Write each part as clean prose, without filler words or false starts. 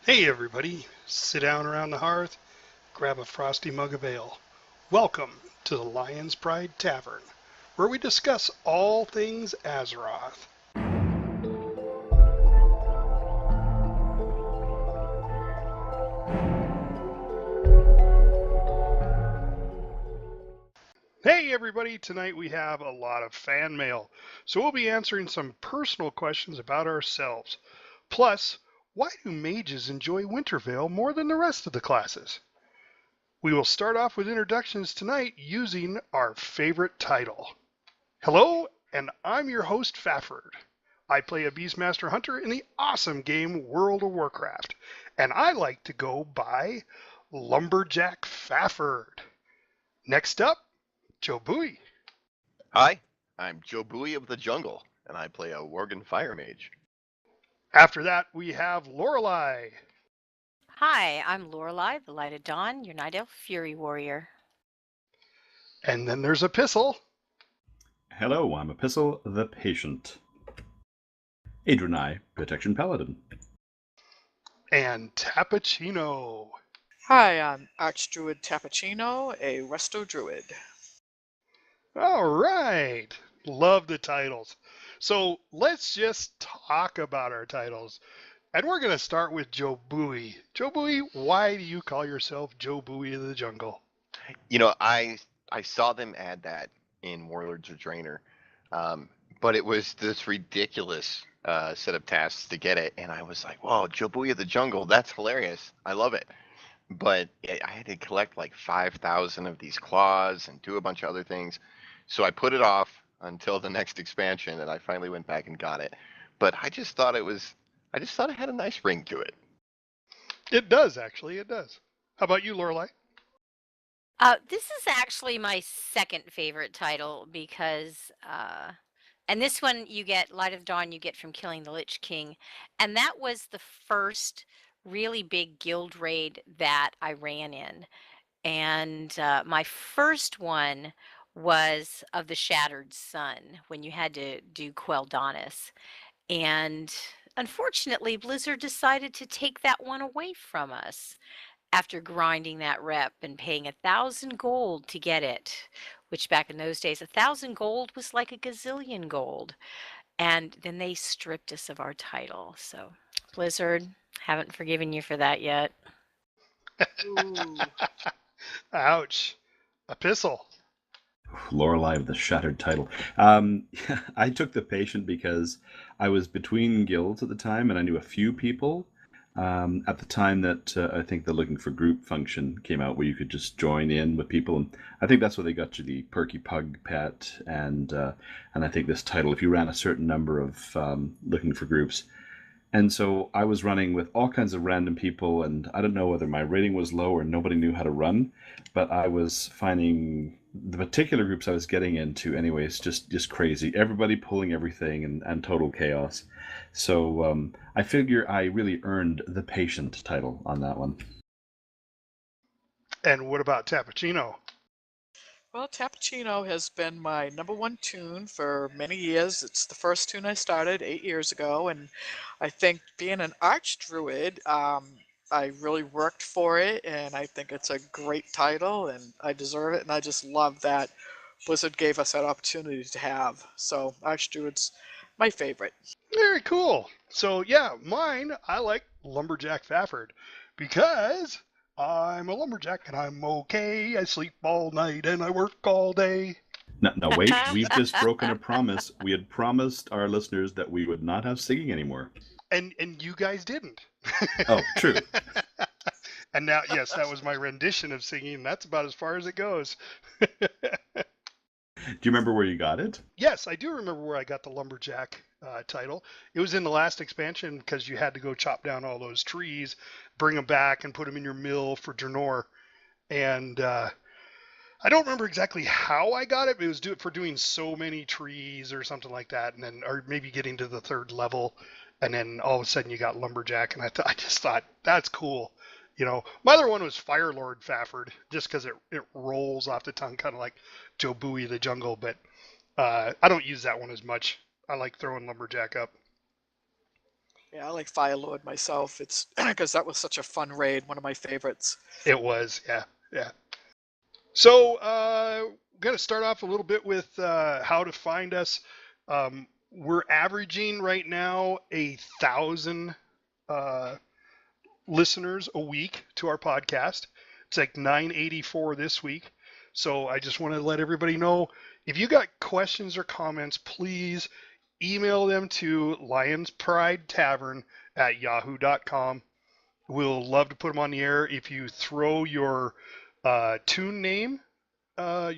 Hey everybody, sit down around the hearth, grab a frosty mug of ale. Welcome to the Lion's Pride Tavern, where we discuss all things Azeroth. Hey everybody, tonight we have a lot of fan mail, so we'll be answering some personal questions about ourselves. Plus, why do mages enjoy Winterveil more than the rest of the classes? We will start off with introductions tonight using our favorite title. Hello, and I'm your host, Fafford. I play a Beastmaster Hunter in the awesome game World of Warcraft, and I like to go by Lumberjack Fafford. Next up, Joe Bowie. Hi, I'm Joe Bowie of the Jungle, and I play a Worgen Fire Mage. After that, we have Lorelei. Hi, I'm Lorelei, the Light of Dawn, your Night Elf Fury Warrior. And then there's Epistle. Hello, I'm Epistle the Patient. Adrenai, Protection Paladin. And Tappuccino. Hi, I'm Archdruid Tappuccino, a Resto Druid. All right. Love the titles. So let's just talk about our titles. And we're going to start with Joe Bowie. Joe Bowie, why do you call yourself Joe Bowie of the Jungle? You know, I saw them add that in Warlords of Draenor, but it was this ridiculous set of tasks to get it, and I was like, "Whoa, Joe Bowie of the Jungle, that's hilarious! I love it." But I had to collect like 5,000 of these claws and do a bunch of other things, so I put it off until the next expansion, and I finally went back and got it. But I just thought it had a nice ring to it. It does, actually. It does. How about you, Lorelei? This is actually my second favorite title because, and this one you get, Light of Dawn, you get from killing the Lich King. And that was the first really big guild raid that I ran in. And my first one was of the Shattered Sun, when you had to do Quell Adonis. And unfortunately, Blizzard decided to take that one away from us after grinding that rep and paying 1,000 gold to get it, which back in those days, 1,000 gold was like a gazillion gold. And then they stripped us of our title. So, Blizzard, haven't forgiven you for that yet. Ooh. Ouch. Epistle. Lorelei of the Shattered Title. I took the Patient because I was between guilds at the time, and I knew a few people. At the time that I think the Looking for Group function came out, where you could just join in with people, and I think that's where they got you the Perky Pug pet, and I think this title, if you ran a certain number of Looking for Groups. And so I was running with all kinds of random people, and I don't know whether my rating was low or nobody knew how to run, but I was finding the particular groups I was getting into, anyways, just crazy. Everybody pulling everything and total chaos. So I figure I really earned the Patient title on that one. And what about Tappuccino? Well, Tappuccino has been my number one tune for many years. It's the first tune I started 8 years ago, and I think being an Archdruid, I really worked for it, and I think it's a great title, and I deserve it, and I just love that Blizzard gave us that opportunity to have. So Archdruid's my favorite. Very cool. So, yeah, mine, I like Lumberjack Fafford because I'm a lumberjack and I'm okay. I sleep all night and I work all day. No, wait, we've just broken a promise. We had promised our listeners that we would not have singing anymore. And you guys didn't. Oh, true. And now, yes, that was my rendition of singing. That's about as far as it goes. Do you remember where you got it? Yes, I do remember where I got the lumberjack title. It was in the last expansion because you had to go chop down all those trees, bring them back, and put them in your mill for Draenor. And I don't remember exactly how I got it, but it was for doing so many trees or something like that, and then or maybe getting to the third level, and then all of a sudden you got lumberjack, and I just thought that's cool. You know, my other one was Firelord Fafford, just because it rolls off the tongue, kind of like Joe Bowie of the Jungle, but I don't use that one as much. I like throwing lumberjack up. Yeah, I like Firelord myself. It's because that was such a fun raid, one of my favorites. It was, yeah, yeah. So, going to start off a little bit with how to find us. We're averaging right now 1,000 listeners a week to our podcast. It's like 984 this week. So I just want to let everybody know, if you got questions or comments, please email them to lionsprideTavern@yahoo.com. We'll love to put them on the air. If you throw your tune name, a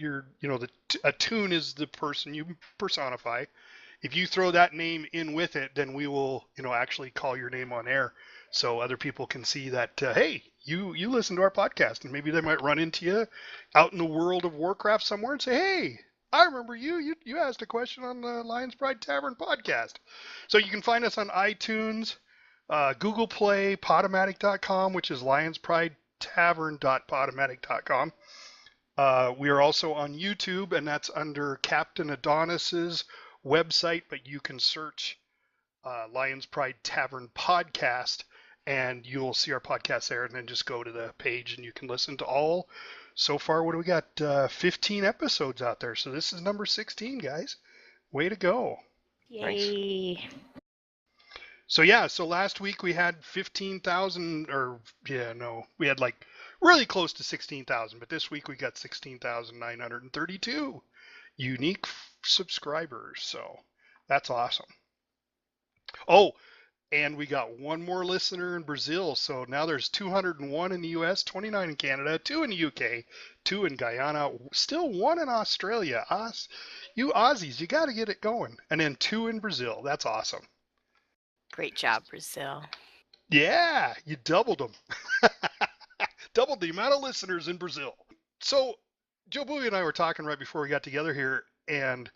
tune is the person you personify. If you throw that name in with it, then we will, actually call your name on air, so other people can see that, hey, you listen to our podcast, and maybe they might run into you out in the world of Warcraft somewhere and say, hey, I remember you asked a question on the Lions Pride Tavern podcast. So you can find us on iTunes, Google Play, Podomatic.com, which is lionspridetavern.podomatic.com. We are also on YouTube, and that's under Captain Adonis's website, but you can search Lions Pride Tavern Podcast, and you'll see our podcast there, and then just go to the page, and you can listen to all. So far, what do we got? 15 episodes out there, so this is number 16, guys. Way to go. Yay. So last week we had 15,000, we had like really close to 16,000, but this week we got 16,932 unique subscribers, so that's awesome. Oh, and we got one more listener in Brazil, so now there's 201 in the US, 29 in Canada, 2 in the UK, 2 in Guyana, still 1 in Australia. You Aussies, you got to get it going. And then 2 in Brazil. That's awesome. Great job, Brazil. Yeah, you doubled them. Doubled the amount of listeners in Brazil. So Joe Bowie and I were talking right before we got together here, and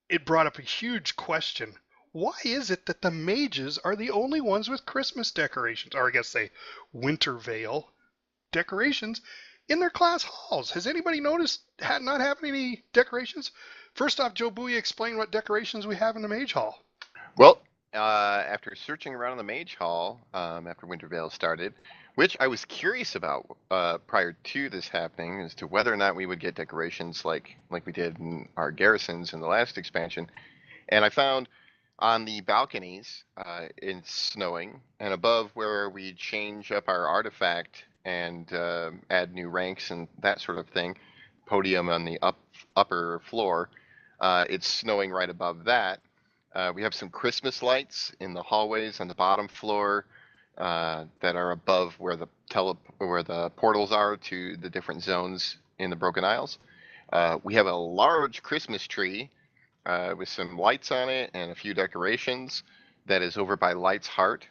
it brought up a huge question. Why is it that the mages are the only ones with Christmas decorations, or I guess they winterveil decorations, in their class halls? Has anybody noticed not having any decorations? First off, Joe Bowie, explain what decorations we have in the mage hall. Well, after searching around in the mage hall after Winterveil started, which I was curious about prior to this happening, as to whether or not we would get decorations like we did in our garrisons in the last expansion, and I found on the balconies it's snowing, and above where we change up our artifact and add new ranks and that sort of thing, podium on the upper floor, it's snowing right above that. We have some Christmas lights in the hallways on the bottom floor that are above where the portals are to the different zones in the Broken Isles. We have a large Christmas tree with some lights on it and a few decorations that is over by Light's Heart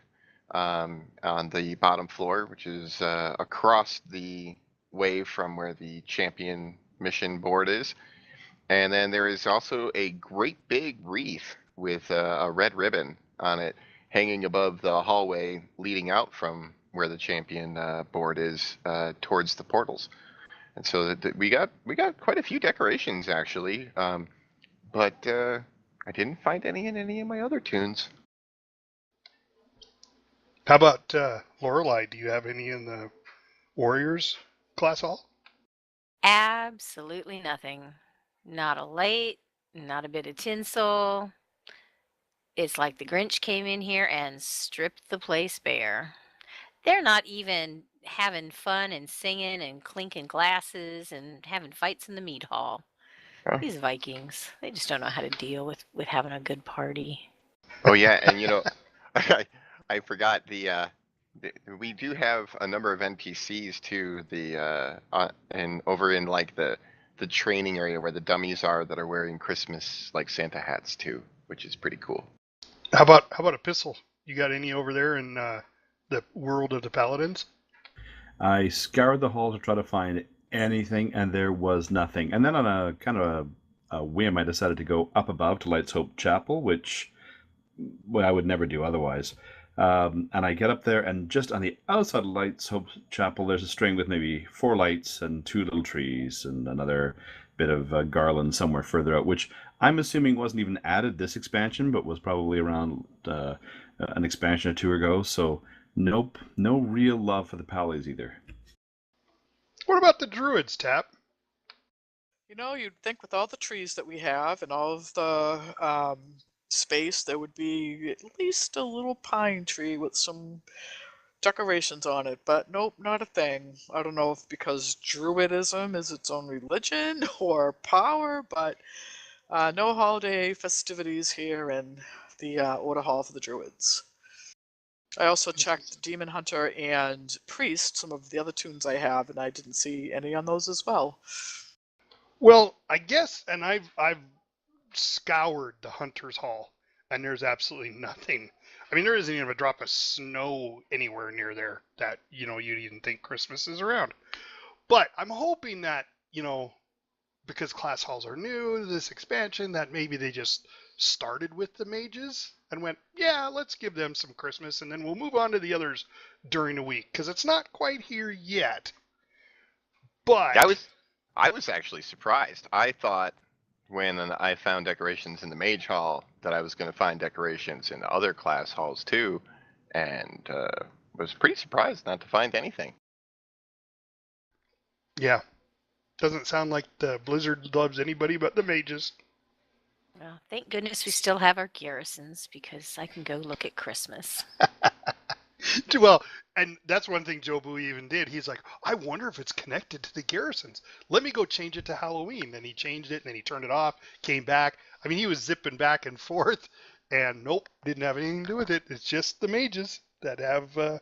on the bottom floor, which is across the way from where the champion mission board is. And then there is also a great big wreath with a red ribbon on it hanging above the hallway leading out from where the champion board is towards the portals. And so we got quite a few decorations actually, but I didn't find any in any of my other tunes. How about Lorelei? Do you have any in the Warriors class hall? Absolutely nothing. Not a light, not a bit of tinsel. It's like the Grinch came in here and stripped the place bare. They're not even having fun and singing and clinking glasses and having fights in the mead hall. Huh? These Vikings, they just don't know how to deal with having a good party. Oh yeah, and I forgot we do have a number of NPCs too. And over in like the training area where the dummies are that are wearing Christmas like Santa hats too, which is pretty cool. How about a pistol? You got any over there in the world of the Paladins? I scoured the hall to try to find anything, and there was nothing. And then on a kind of a whim, I decided to go up above to Light's Hope Chapel, which I would never do otherwise. And I get up there, and just on the outside of Light's Hope Chapel, there's a string with maybe 4 lights and 2 little trees and another bit of garland somewhere further out, which I'm assuming wasn't even added this expansion, but was probably around an expansion or two ago. So nope, no real love for the Pallies either. What about the druids, Tap? You know, you'd think with all the trees that we have and all of the space, there would be at least a little pine tree with some decorations on it, but nope, not a thing. I don't know if because Druidism is its own religion or power, but no holiday festivities here in the Order Hall for the Druids. I also checked Demon Hunter and Priest, some of the other tunes I have, and I didn't see any on those as well. Well, I guess, and I've scoured the Hunter's Hall, and there's absolutely nothing. I mean, there isn't even a drop of snow anywhere near there that, you'd even think Christmas is around. But I'm hoping that, because class halls are new, this expansion, that maybe they just started with the mages and went, yeah, let's give them some Christmas, and then we'll move on to the others during the week, because it's not quite here yet. But I was actually surprised. I thought when I found decorations in the Mage Hall that I was going to find decorations in other class halls too, and was pretty surprised not to find anything. yeah, doesn't sound like the Blizzard loves anybody but the mages. Well, thank goodness we still have our garrisons, because I can go look at Christmas. Well, and that's one thing Joe Bowie even did. He's like, I wonder if it's connected to the garrisons. Let me go change it to Halloween. And he changed it, and then he turned it off, came back. I mean, he was zipping back and forth, and nope, didn't have anything to do with it. It's just the mages that have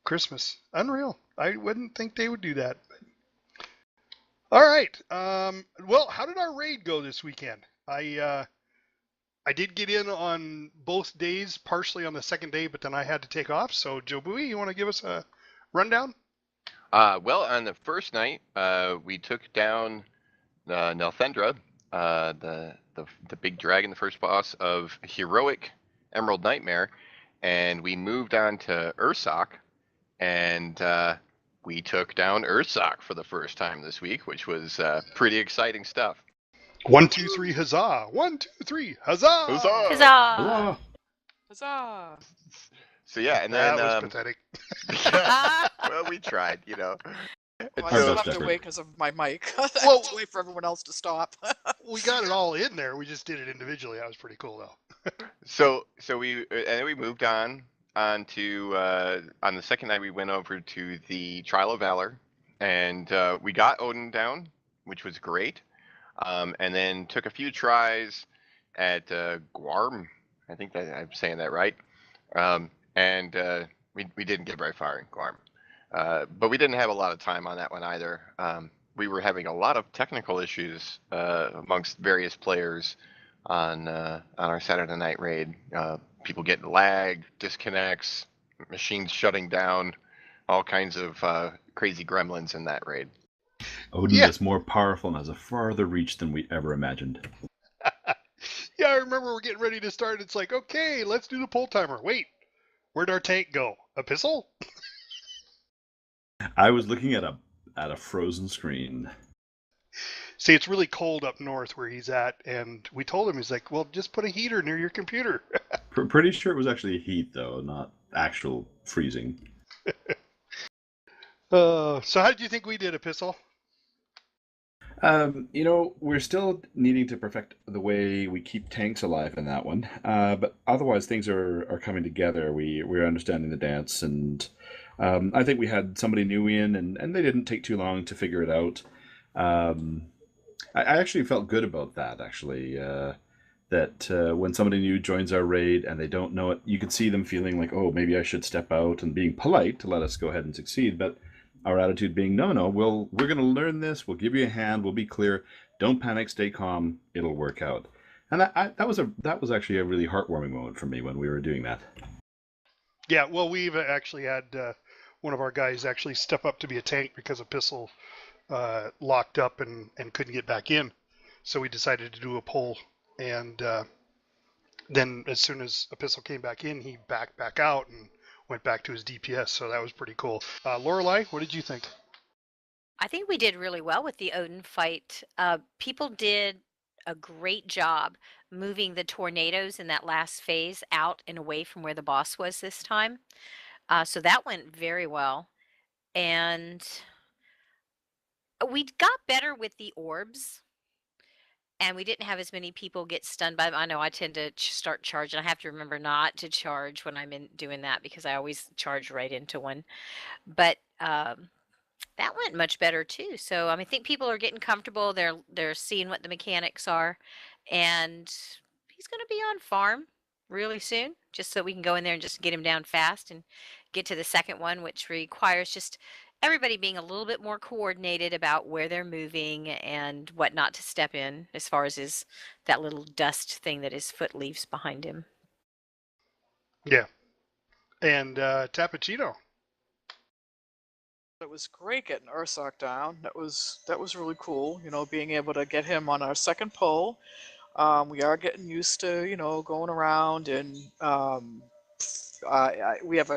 Christmas. Unreal. I wouldn't think they would do that. All right. Well, how did our raid go this weekend? I did get in on both days, partially on the second day, but then I had to take off. So, Joe Bowie, you want to give us a rundown? Well, on the first night, we took down Nelthendra, the big dragon, the first boss of heroic Emerald Nightmare, and we moved on to Ursoc, and we took down Ursoc for the first time this week, which was pretty exciting stuff. 1, 2, 3, huzzah! 1, 2, 3, huzzah! Huzzah! Huzzah! Hello. Huzzah! So yeah, and That then was pathetic. well, we tried, Well, I Our still best have to effort. wait because of my mic. I Well- have to wait for everyone else to stop. We got it all in there. We just did it individually. That was pretty cool, though. So we and then we moved on to on the second night we went over to the Trial of Valor, and we got Odin down, which was great. And then took a few tries at Guarm. I think that I'm saying that right. And we didn't get very far in Guarm. But we didn't have a lot of time on that one either. We were having a lot of technical issues amongst various players on our Saturday night raid. People getting lag, disconnects, machines shutting down, all kinds of crazy gremlins in that raid. Odin Yeah. is more powerful and has a farther reach than we ever imagined. Yeah, I remember we're getting ready to start. It's like, okay, let's do the pull timer. Wait, where'd our tank go? Epistle? I was looking at a frozen screen. See, it's really cold up north where he's at, and we told him, he's like, well, just put a heater near your computer. Pretty sure it was actually heat, though, not actual freezing. So how did you think we did, Epistle? We're still needing to perfect the way we keep tanks alive in that one. But otherwise, things are coming together. We're understanding the dance, and I think we had somebody new in, and they didn't take too long to figure it out. I actually felt good about that, actually. That when somebody new joins our raid and they don't know it, you can see them feeling like, oh, maybe I should step out, and being polite to let us go ahead and succeed. But our attitude being, no, we're going to learn this. We'll give you a hand. We'll be clear. Don't panic. Stay calm. It'll work out. And that was actually a really heartwarming moment for me when we were doing that. Yeah, well, we've actually had one of our guys actually step up to be a tank because Epistle locked up and couldn't get back in. So we decided to do a poll. And then as soon as Epistle came back in, he backed back out and went back to his DPS. So that was pretty cool. Lorelei, what did you think? I think we did really well with the Odin fight. People did a great job moving the tornadoes in that last phase out and away from where the boss was this time. So that went very well. And we got better with the orbs. And we didn't have as many people get stunned by them. I know I tend to start charging. I have to remember not to charge when I'm in doing that because I always charge right into one. But that went much better too. So I think people are getting comfortable. They're seeing what the mechanics are, and he's going to be on farm really soon, just so we can go in there and just get him down fast and get to the second one, which requires just everybody being a little bit more coordinated about where they're moving and what not to step in, as far as that little dust thing that his foot leaves behind him. Yeah. And Tappuccino. It was great getting Ursoc down. That was really cool. Being able to get him on our second pull. We are getting used to going around, and we have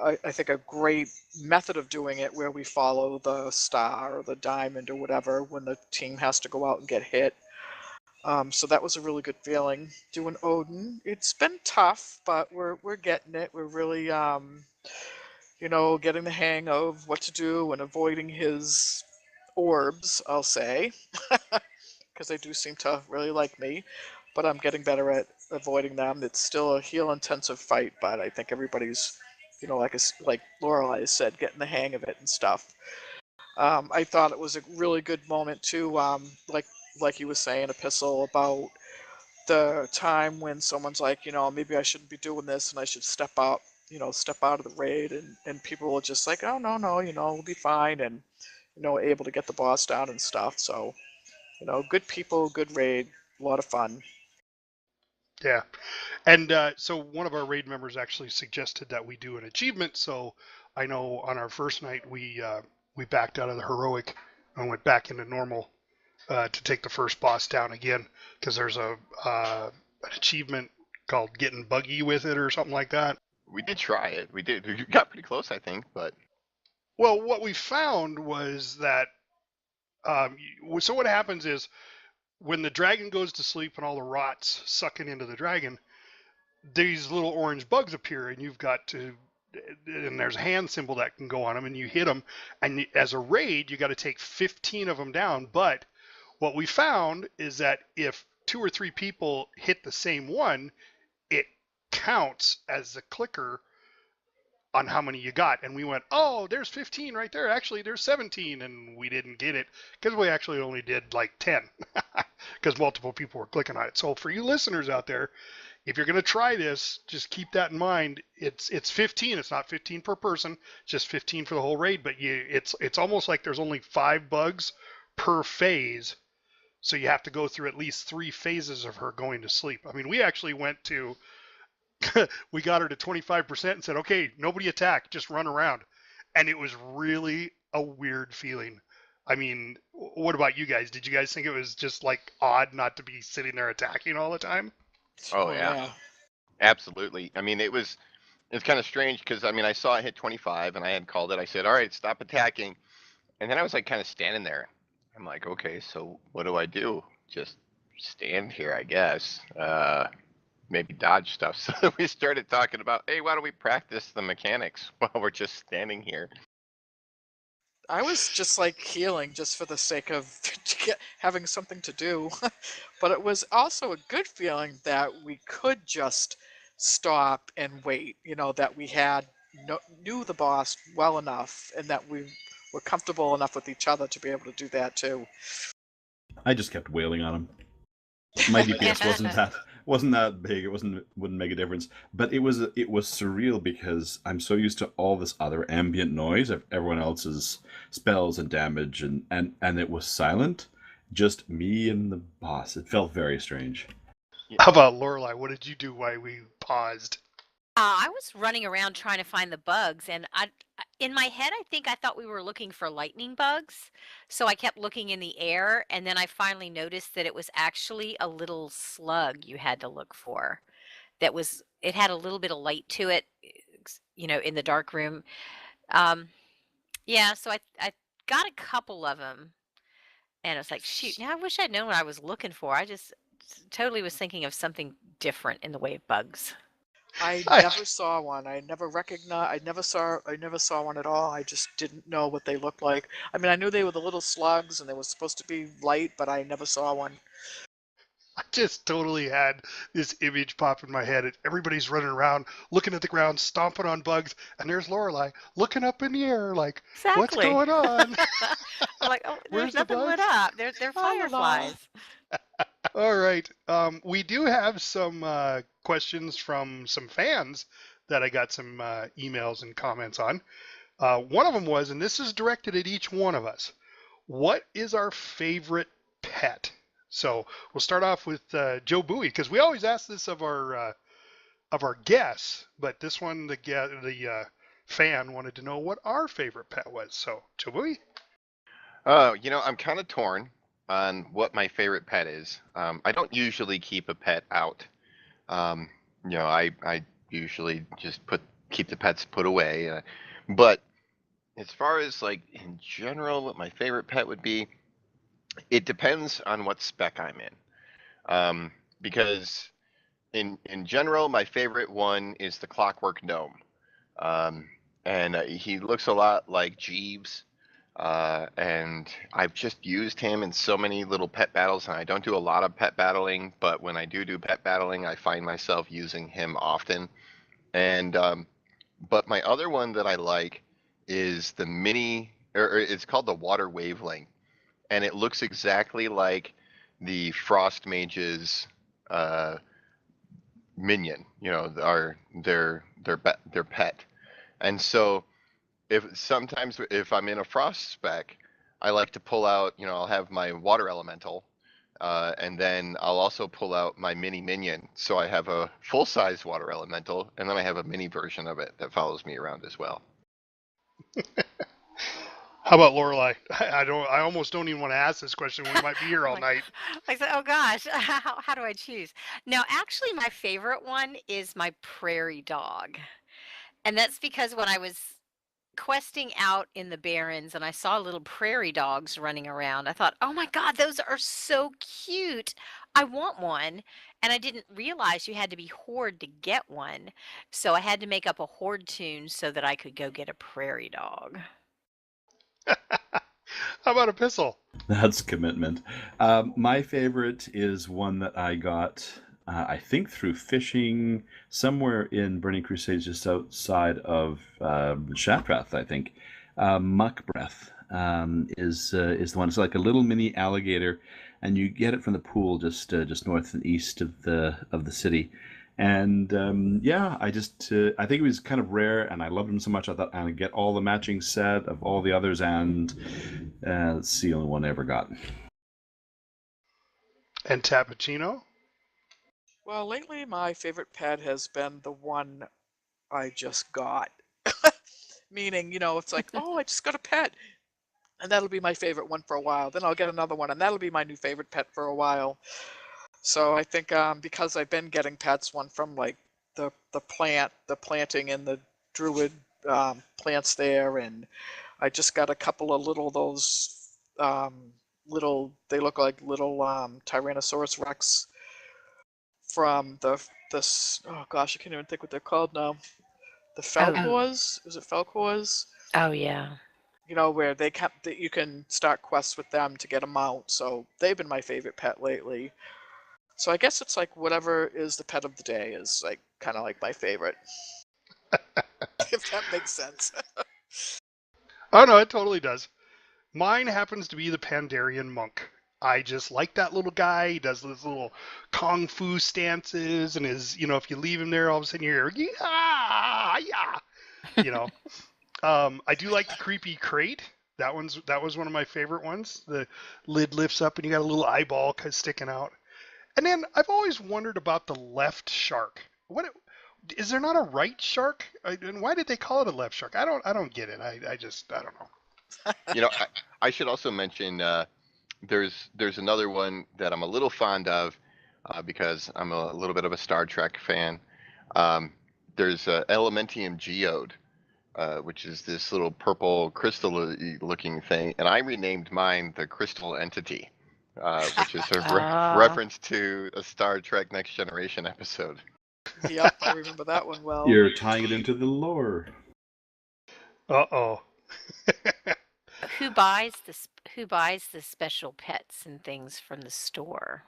I think a great method of doing it where we follow the star or the diamond or whatever when the team has to go out and get hit. So that was a really good feeling. Doing Odin, it's been tough, but we're getting it. We're really getting the hang of what to do and avoiding his orbs, I'll say, because they do seem to really like me, but I'm getting better at avoiding them. It's still a heal-intensive fight, but I think everybody's, like Lorelei said, getting the hang of it and stuff. I thought it was a really good moment too, like you were saying, Epistle, about the time when someone's like, maybe I shouldn't be doing this and I should step out of the raid, and people are just like, oh, no, we'll be fine, and, able to get the boss down and stuff. So, good people, good raid, a lot of fun. Yeah. And so one of our raid members actually suggested that we do an achievement. So I know on our first night we backed out of the heroic and went back into normal to take the first boss down again, because there's an achievement called getting buggy with it or something like that. We did try it. We did. We got pretty close, I think, but. Well, what we found was that so what happens is when the dragon goes to sleep and all the rots sucking into the dragon, these little orange bugs appear, and you've got to, and there's a hand symbol that can go on them, and you hit them, and as a raid, you got to take 15 of them down. But what we found is that if 2 or 3 people hit the same one, it counts as the clicker on how many you got. And we went, oh, there's 15 right there. Actually, there's 17, and we didn't get it because we actually only did like 10 because multiple people were clicking on it. So for you listeners out there, if you're going to try this, just keep that in mind. It's 15. It's not 15 per person, just 15 for the whole raid. But it's almost like there's only 5 bugs per phase. So you have to go through at least 3 phases of her going to sleep. I mean, we actually went to, we got her to 25% and said, okay, nobody attack, just run around. And it was really a weird feeling. I mean, what about you guys? Did you guys think it was just like odd not to be sitting there attacking all the time? Oh, yeah. Absolutely. I mean, it's kind of strange because, I mean, I saw it hit 25 and I had called it. I said, all right, stop attacking. And then I was like kind of standing there. I'm like, okay, so what do I do? Just stand here, I guess. Maybe dodge stuff. So we started talking about, hey, why don't we practice the mechanics while we're just standing here? I was just like healing just for the sake of having something to do. But it was also a good feeling that we could just stop and wait, that we knew the boss well enough and that we were comfortable enough with each other to be able to do that too. I just kept wailing on him. My DPS wasn't that big. It wouldn't make a difference. But it was surreal because I'm so used to all this other ambient noise of everyone else's spells and damage, and it was silent. Just me and the boss. It felt very strange. How about Lorelei? What did you do while we paused? I was running around trying to find the bugs, and in my head, I thought we were looking for lightning bugs. So I kept looking in the air, and then I finally noticed that it was actually a little slug you had to look for. It had a little bit of light to it, in the dark room. Yeah, so I got a couple of them, And it's like, shoot, now I wish I'd known what I was looking for. I just totally was thinking of something different in the way of bugs. I I, never saw one. I never recognized. I never saw one at all. I just didn't know what they looked like. I mean, I knew they were the little slugs and they were supposed to be light, but I never saw one. I just totally had this image pop in my head. Everybody's running around, looking at the ground, stomping on bugs, and there's Lorelei looking up in the air, like, "What's Exactly. going on? I'm like, oh, Where's there's the nothing lit bugs?" up. They're La la la. fireflies. All right. We do have some questions from some fans that I got some emails and comments on. One of them was, and this is directed at each one of us, what is our favorite pet? So we'll start off with Joe Bowie, because we always ask this of our guests, but this one the fan wanted to know what our favorite pet was. So Joe Bowie. Oh, I'm kind of torn on what my favorite pet is. I don't usually keep a pet out. I usually just keep the pets put away. But as far as like in general, what my favorite pet would be, it depends on what spec I'm in. Because in general, my favorite one is the Clockwork Gnome, and he looks a lot like Jeeves. And I've just used him in so many little pet battles, and I don't do a lot of pet battling, but when I do pet battling, I find myself using him often. And but my other one that I like is the mini, or it's called the Water Waveling, and it looks exactly like the Frost Mage's uh, minion, their pet. And so if I'm in a frost spec, I like to pull out, I'll have my water elemental, and then I'll also pull out my mini minion. So I have a full size water elemental, and then I have a mini version of it that follows me around as well. How about Lorelei? I almost don't even want to ask this question. We might be here all Like, night. I said, oh gosh, how do I choose? Now, actually, my favorite one is my prairie dog. And that's because when I was questing out in the barrens and I saw little prairie dogs running around, I thought, oh my God, those are so cute. I want one. And I didn't realize you had to be horde to get one. So I had to make up a horde tune so that I could go get a prairie dog. How about a pistol? That's commitment. My favorite is one that I got, I think, through fishing somewhere in Burning Crusades, just outside of Shatrath, I think. Muck Breath is the one. It's like a little mini alligator, and you get it from the pool just north and east of the city. And I think it was kind of rare, and I loved him so much. I thought I'd get all the matching set of all the others, and it's the only one I ever got. And Tappuccino? Well, lately my favorite pet has been the one I just got. Meaning, it's like, oh, I just got a pet. And that'll be my favorite one for a while. Then I'll get another one, and that'll be my new favorite pet for a while. So I think because I've been getting pets, one from like the planting and the druid plants there, and I just got a couple of those they look like little Tyrannosaurus Rex from oh gosh, I can't even think what they're called now. The Falcors? Is it Falcors? Oh yeah. Where you can start quests with them to get them out. So they've been my favorite pet lately. So I guess it's like whatever is the pet of the day is like kind of like my favorite. If that makes sense. Oh no, it totally does. Mine happens to be the Pandarian monk. I just like that little guy. He does those little kung fu stances, and if you leave him there, all of a sudden you hear, yeah, yeah. I do like the creepy crate. That was one of my favorite ones. The lid lifts up, and you got a little eyeball sticking out. And then I've always wondered about the left shark. What is there not a right shark? And why did they call it a left shark? I don't get it. I don't know. I should also mention there's another one that I'm a little fond of because I'm a little bit of a Star Trek fan. There's Elementium Geode, which is this little purple crystal-looking thing, and I renamed mine the Crystal Entity, which is a Ah. reference to a Star Trek Next Generation episode. Yep, I remember that one well. You're tying it into the lore. Uh-oh. Who buys the special pets and things from the store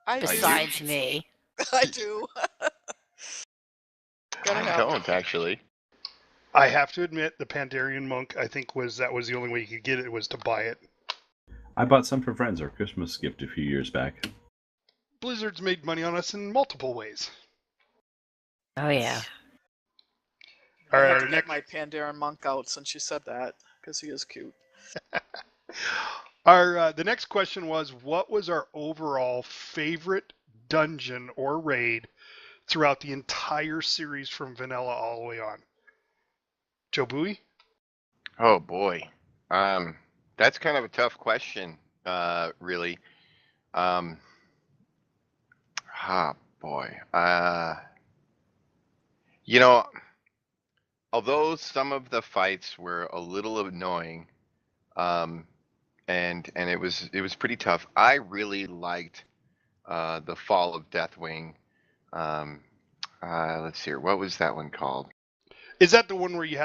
I do. besides me? I do. Gotta I have don't actually. I have to admit, the Pandarian monk, I think that was the only way you could get it, was to buy it. I bought some for friends, our Christmas gift a few years back. Blizzard's made money on us in multiple ways. Oh yeah. All I right, have our to get my Pandaren monk out since you said that, because he is cute. The next question was, what was our overall favorite dungeon or raid throughout the entire series from vanilla all the way on? Joe Bowie? Oh boy, that's kind of a tough question, really. Ah, boy. You know, although some of the fights were a little annoying, um, and it was pretty tough, I really liked the Fall of Deathwing. Um, let's see here, what was that one called? Is that the one where you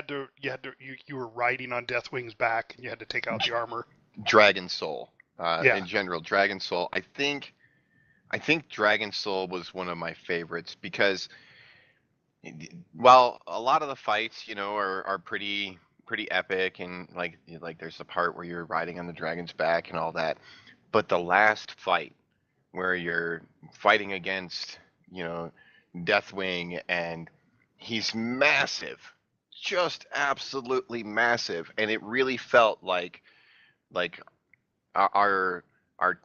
were riding on Deathwing's back and you had to take out the armor? Dragon Soul. Yeah. In general, Dragon Soul. I think Dragon Soul was one of my favorites because while a lot of the fights, are pretty epic, and like there's the part where you're riding on the dragon's back and all that, but the last fight where you're fighting against, Deathwing, and he's massive, just absolutely massive, and it really felt like our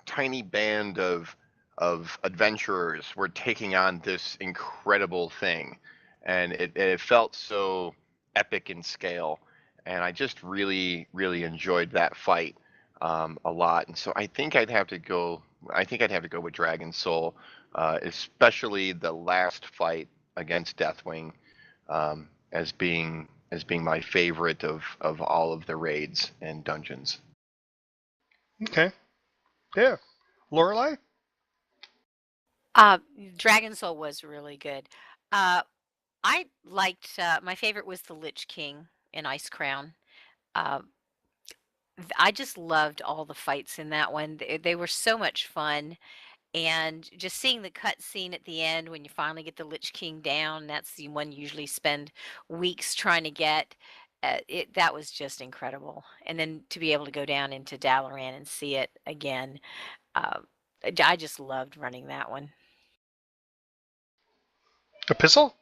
tiny band of adventurers were taking on this incredible thing, and it felt so epic in scale, and I just really enjoyed that fight a lot. And so I think I'd have to go. I think I'd have to go with Dragon Soul, especially the last fight against Deathwing, as being my favorite of all of the raids and dungeons. Okay. Yeah. Lorelei? Uh, Dragon Soul was really good. I liked my favorite was the Lich King in Ice Crown. Uh, I just loved all the fights in that one. They were so much fun, and just seeing the cut scene at the end when you finally get the Lich King down. That's the one you usually spend weeks trying to get. That was just incredible, and then to be able to go down into Dalaran and see it again. Uh, I just loved running that one. Epistle?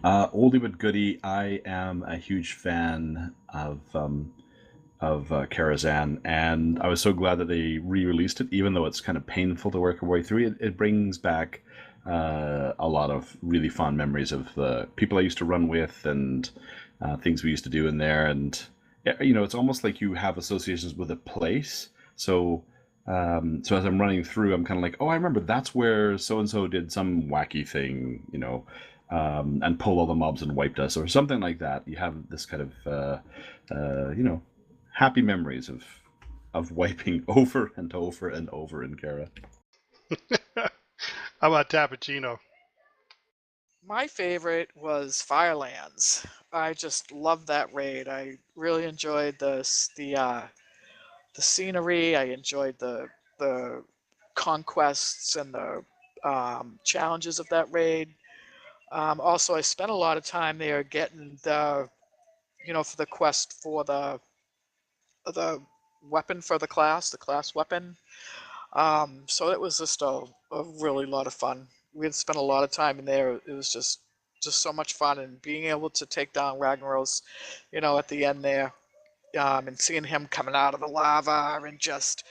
Oldie but goodie, I am a huge fan of Karazhan, and I was so glad that they re-released it, even though it's kind of painful to work our way through. It brings back a lot of really fond memories of the people I used to run with and things we used to do in there. And it's almost like you have associations with a place. So as I'm running through, I'm kind of like, oh, I remember that's where so and so did some wacky thing, and pulled all the mobs and wiped us, or something like that. You have this kind of happy memories of wiping over and over and over in Kara. How about Tappuccino? My favorite was Firelands. I just loved that raid. I really enjoyed the scenery. I enjoyed the conquests and the challenges of that raid. Also, I spent a lot of time there getting for the quest for the weapon for the class weapon. So it was just a really lot of fun. We had spent a lot of time in there. It was just so much fun, and being able to take down Ragnaros, at the end there, and seeing him coming out of the lava and just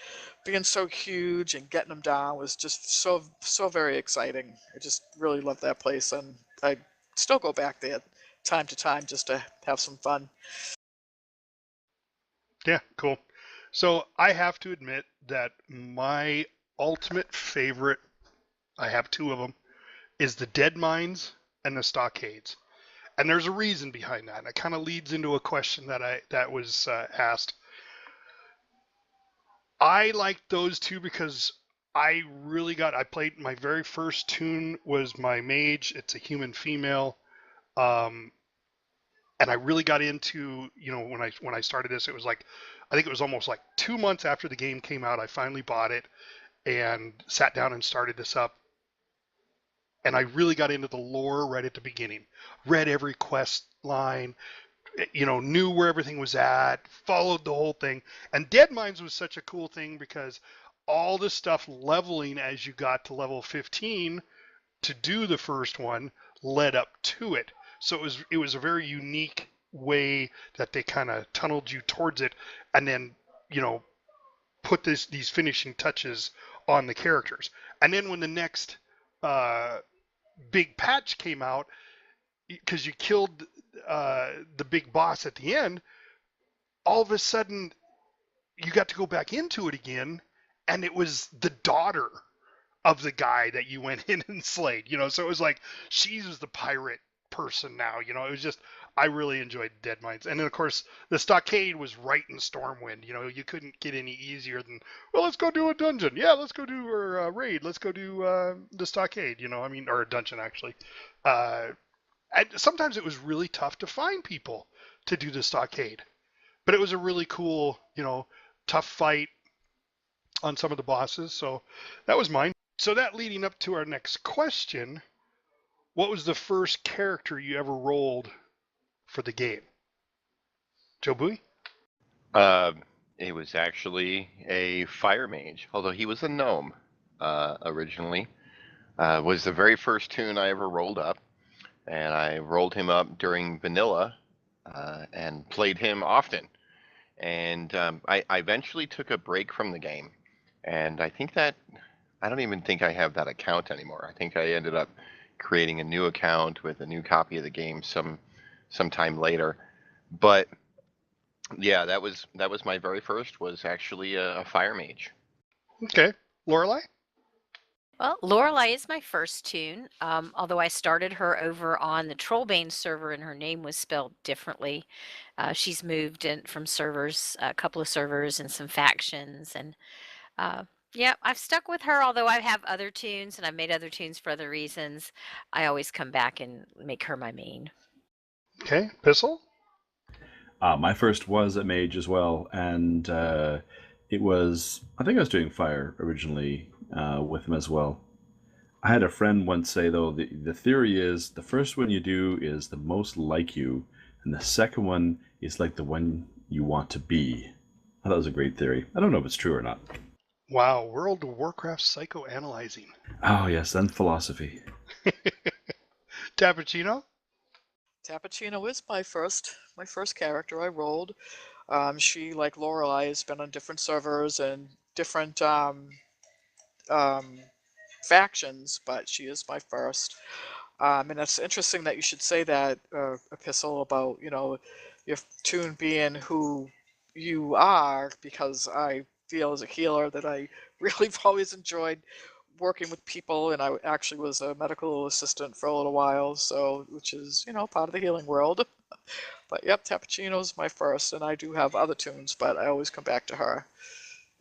being so huge and getting him down was just so very exciting. I just really love that place, and I still go back there time to time just to have some fun. Yeah, cool. So I have to admit that my ultimate favorite, I have two of them, is the Dead Mines and the Stockades. And there's a reason behind that. And it kind of leads into a question that was asked. I liked those two because I played my very first toon was my mage. It's a human female. And I really got into, when I started this, it was like, I think it was almost like 2 months after the game came out. I finally bought it and sat down and started this up. And I really got into the lore right at the beginning. Read every quest line, knew where everything was at, followed the whole thing. And Dead Mines was such a cool thing because all the stuff leveling as you got to level 15 to do the first one led up to it. So it was a very unique way that they kind of tunneled you towards it, and then put these finishing touches on the characters. And then when the next big patch came out, because you killed the big boss at the end, all of a sudden you got to go back into it again, and it was the daughter of the guy that you went in and slayed. So it was like she was the pirate person now. It was just, I really enjoyed Dead Mines. And then of course the stockade was right in Stormwind. You couldn't get any easier than, well, let's go do a dungeon. Yeah, let's go do a raid. Let's go do the stockade. Or a dungeon actually. And sometimes it was really tough to find people to do the stockade, but it was a really cool, tough fight on some of the bosses. So that was mine. So that leading up to our next question, what was the first character you ever rolled for the game? Joe Bowie? It was actually a fire mage, although he was a gnome originally. Was the very first toon I ever rolled up, and I rolled him up during vanilla and played him often. And I eventually took a break from the game, and I don't even think I have that account anymore. I think I ended up creating a new account with a new copy of the game sometime later. But yeah, that was my very first, was actually a fire mage. Okay. Lorelei? Well, Lorelei is my first toon, although I started her over on the Trollbane server and her name was spelled differently. She's moved from servers, a couple of servers and some factions. And yeah, I've stuck with her, although I have other toons and I've made other toons for other reasons. I always come back and make her my main. Okay. Pistol? My first was a mage as well, and it was, I think I was doing fire originally with him as well. I had a friend once say, though, the theory is the first one you do is the most like you, and the second one is like the one you want to be. I thought that was a great theory. I don't know if it's true or not. Wow, World of Warcraft psychoanalyzing. Oh, yes, and philosophy. Tappuccino? Tappuccino is my first character I rolled. She, like Lorelei, has been on different servers and different factions, but she is my first. And it's interesting that you should say that, Epistle, about your toon being who you are, because I feel as a healer that I really have always enjoyed working with people, and I actually was a medical assistant for a little while, so which is part of the healing world. But yep, Tappuccino's my first, and I do have other toons, but I always come back to her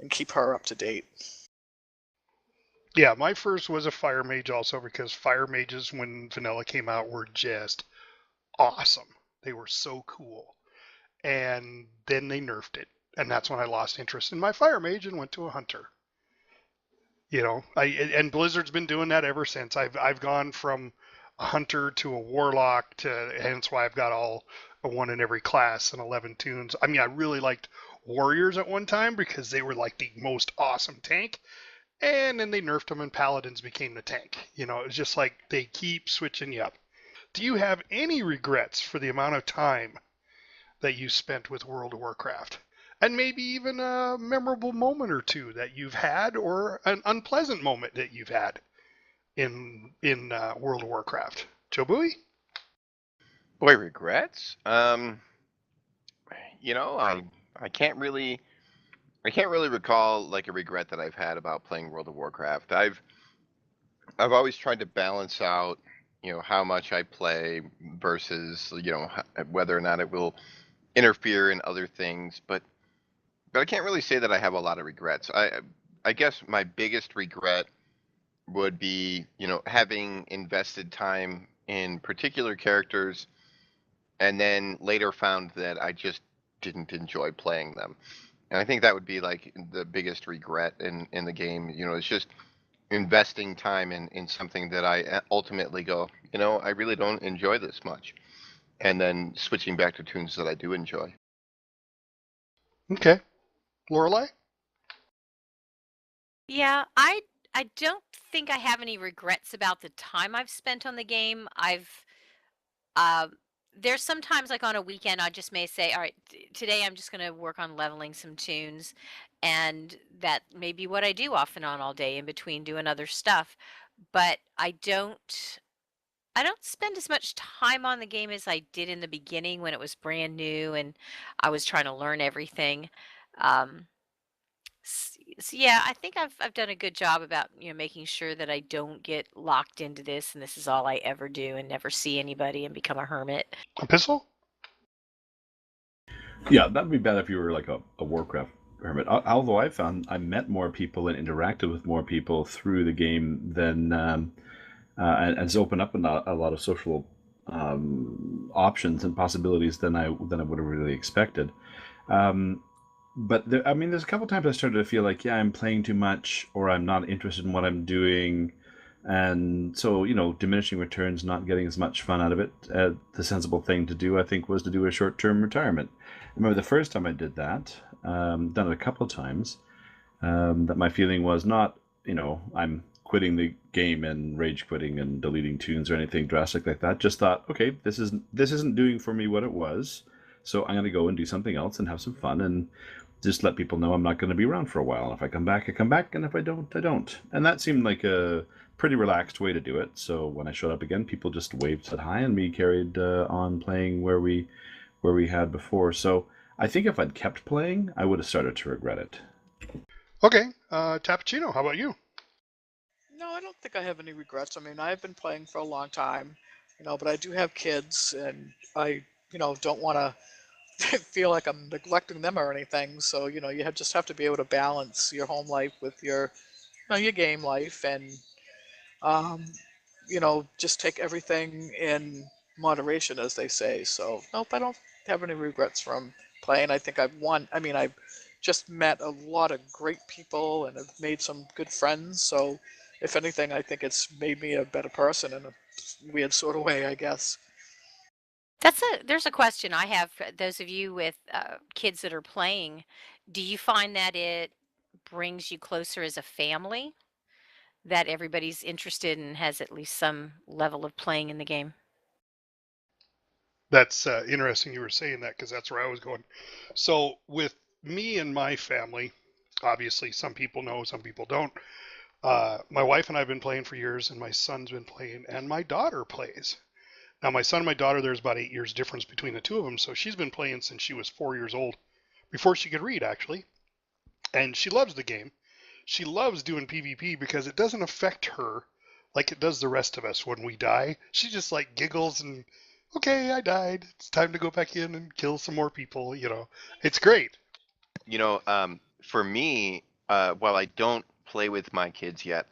and keep her up to date. Yeah, my first was a fire mage also, because fire mages when vanilla came out were just awesome. They were so cool. And then they nerfed it. And that's when I lost interest in my fire mage and went to a hunter. And Blizzard's been doing that ever since. I've gone from a hunter to a warlock hence why I've got all a one in every class and 11 toons. I mean, I really liked warriors at one time because they were like the most awesome tank. And then they nerfed them and paladins became the tank. It was just like they keep switching you up. Do you have any regrets for the amount of time that you spent with World of Warcraft? And maybe even a memorable moment or two that you've had, or an unpleasant moment that you've had in World of Warcraft. Joe Bowie? Boy, regrets? I can't really recall like a regret that I've had about playing World of Warcraft. I've always tried to balance out how much I play versus whether or not it will interfere in other things. But I can't really say that I have a lot of regrets. I guess my biggest regret would be having invested time in particular characters and then later found that I just didn't enjoy playing them. And I think that would be like the biggest regret in the game. It's just investing time in something that I ultimately go, I really don't enjoy this much. And then switching back to tunes that I do enjoy. Okay. Lorelai? Yeah, I don't think I have any regrets about the time I've spent on the game. Uh, there's sometimes like on a weekend I just may say, all right, today I'm just going to work on leveling some tunes, and that may be what I do off and on all day in between doing other stuff. But I don't spend as much time on the game as I did in the beginning when it was brand new and I was trying to learn everything. Um, so yeah, I think I've done a good job about making sure that I don't get locked into this and this is all I ever do and never see anybody and become a hermit. Epistle? Yeah, that'd be bad if you were like a Warcraft hermit. Although I found I met more people and interacted with more people through the game than and it's opened up a lot of social options and possibilities than I would have really expected. Um, but I mean, there's a couple times I started to feel like, yeah, I'm playing too much, or I'm not interested in what I'm doing, and so diminishing returns, not getting as much fun out of it. The sensible thing to do, I think, was to do a short-term retirement. I remember the first time I did that, done it a couple of times. That my feeling was not, I'm quitting the game and rage quitting and deleting tunes or anything drastic like that. Just thought, okay, this isn't doing for me what it was, so I'm going to go and do something else and have some fun and just let people know I'm not going to be around for a while. And if I come back, I come back, and if I don't, I don't. And that seemed like a pretty relaxed way to do it. So when I showed up again, people just waved, said hi, and we carried on playing where we had before. So I think if I'd kept playing, I would have started to regret it. Okay. Tappuccino, how about you? No, I don't think I have any regrets. I mean, I've been playing for a long time, but I do have kids, and I, don't want to feel like I'm neglecting them or anything. So, just have to be able to balance your home life with your game life, and um, just take everything in moderation, as they say. So, nope, I don't have any regrets from playing. I think I've won. I mean, I've just met a lot of great people and have made some good friends. So, if anything, I think it's made me a better person in a weird sort of way, I guess. There's a question I have for those of you with kids that are playing. Do you find that it brings you closer as a family? That everybody's interested and has at least some level of playing in the game? That's interesting you were saying that because that's where I was going. So with me and my family, obviously some people know, some people don't. My wife and I have been playing for years, and my son's been playing, and my daughter plays. Now, my son and my daughter, there's about 8 years difference between the two of them, so she's been playing since she was 4 years old, before she could read, actually. And she loves the game. She loves doing PvP because it doesn't affect her like it does the rest of us when we die. She just like giggles and, okay, I died. It's time to go back in and kill some more people. It's great. For me, while I don't play with my kids yet,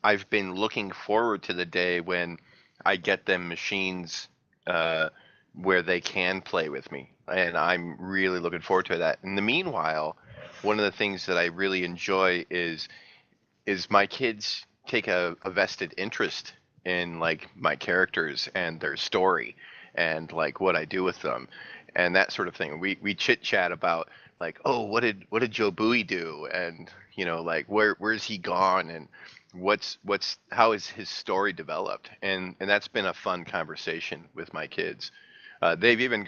I've been looking forward to the day when I get them machines uh, where they can play with me, and I'm really looking forward to that. In the meanwhile, one of the things that I really enjoy is my kids take a vested interest in like my characters and their story and like what I do with them and that sort of thing. We chit chat about like, oh, what did Joe Bowie do, and like where's he gone, and what's how is his story developed, and that's been a fun conversation with my kids. They've even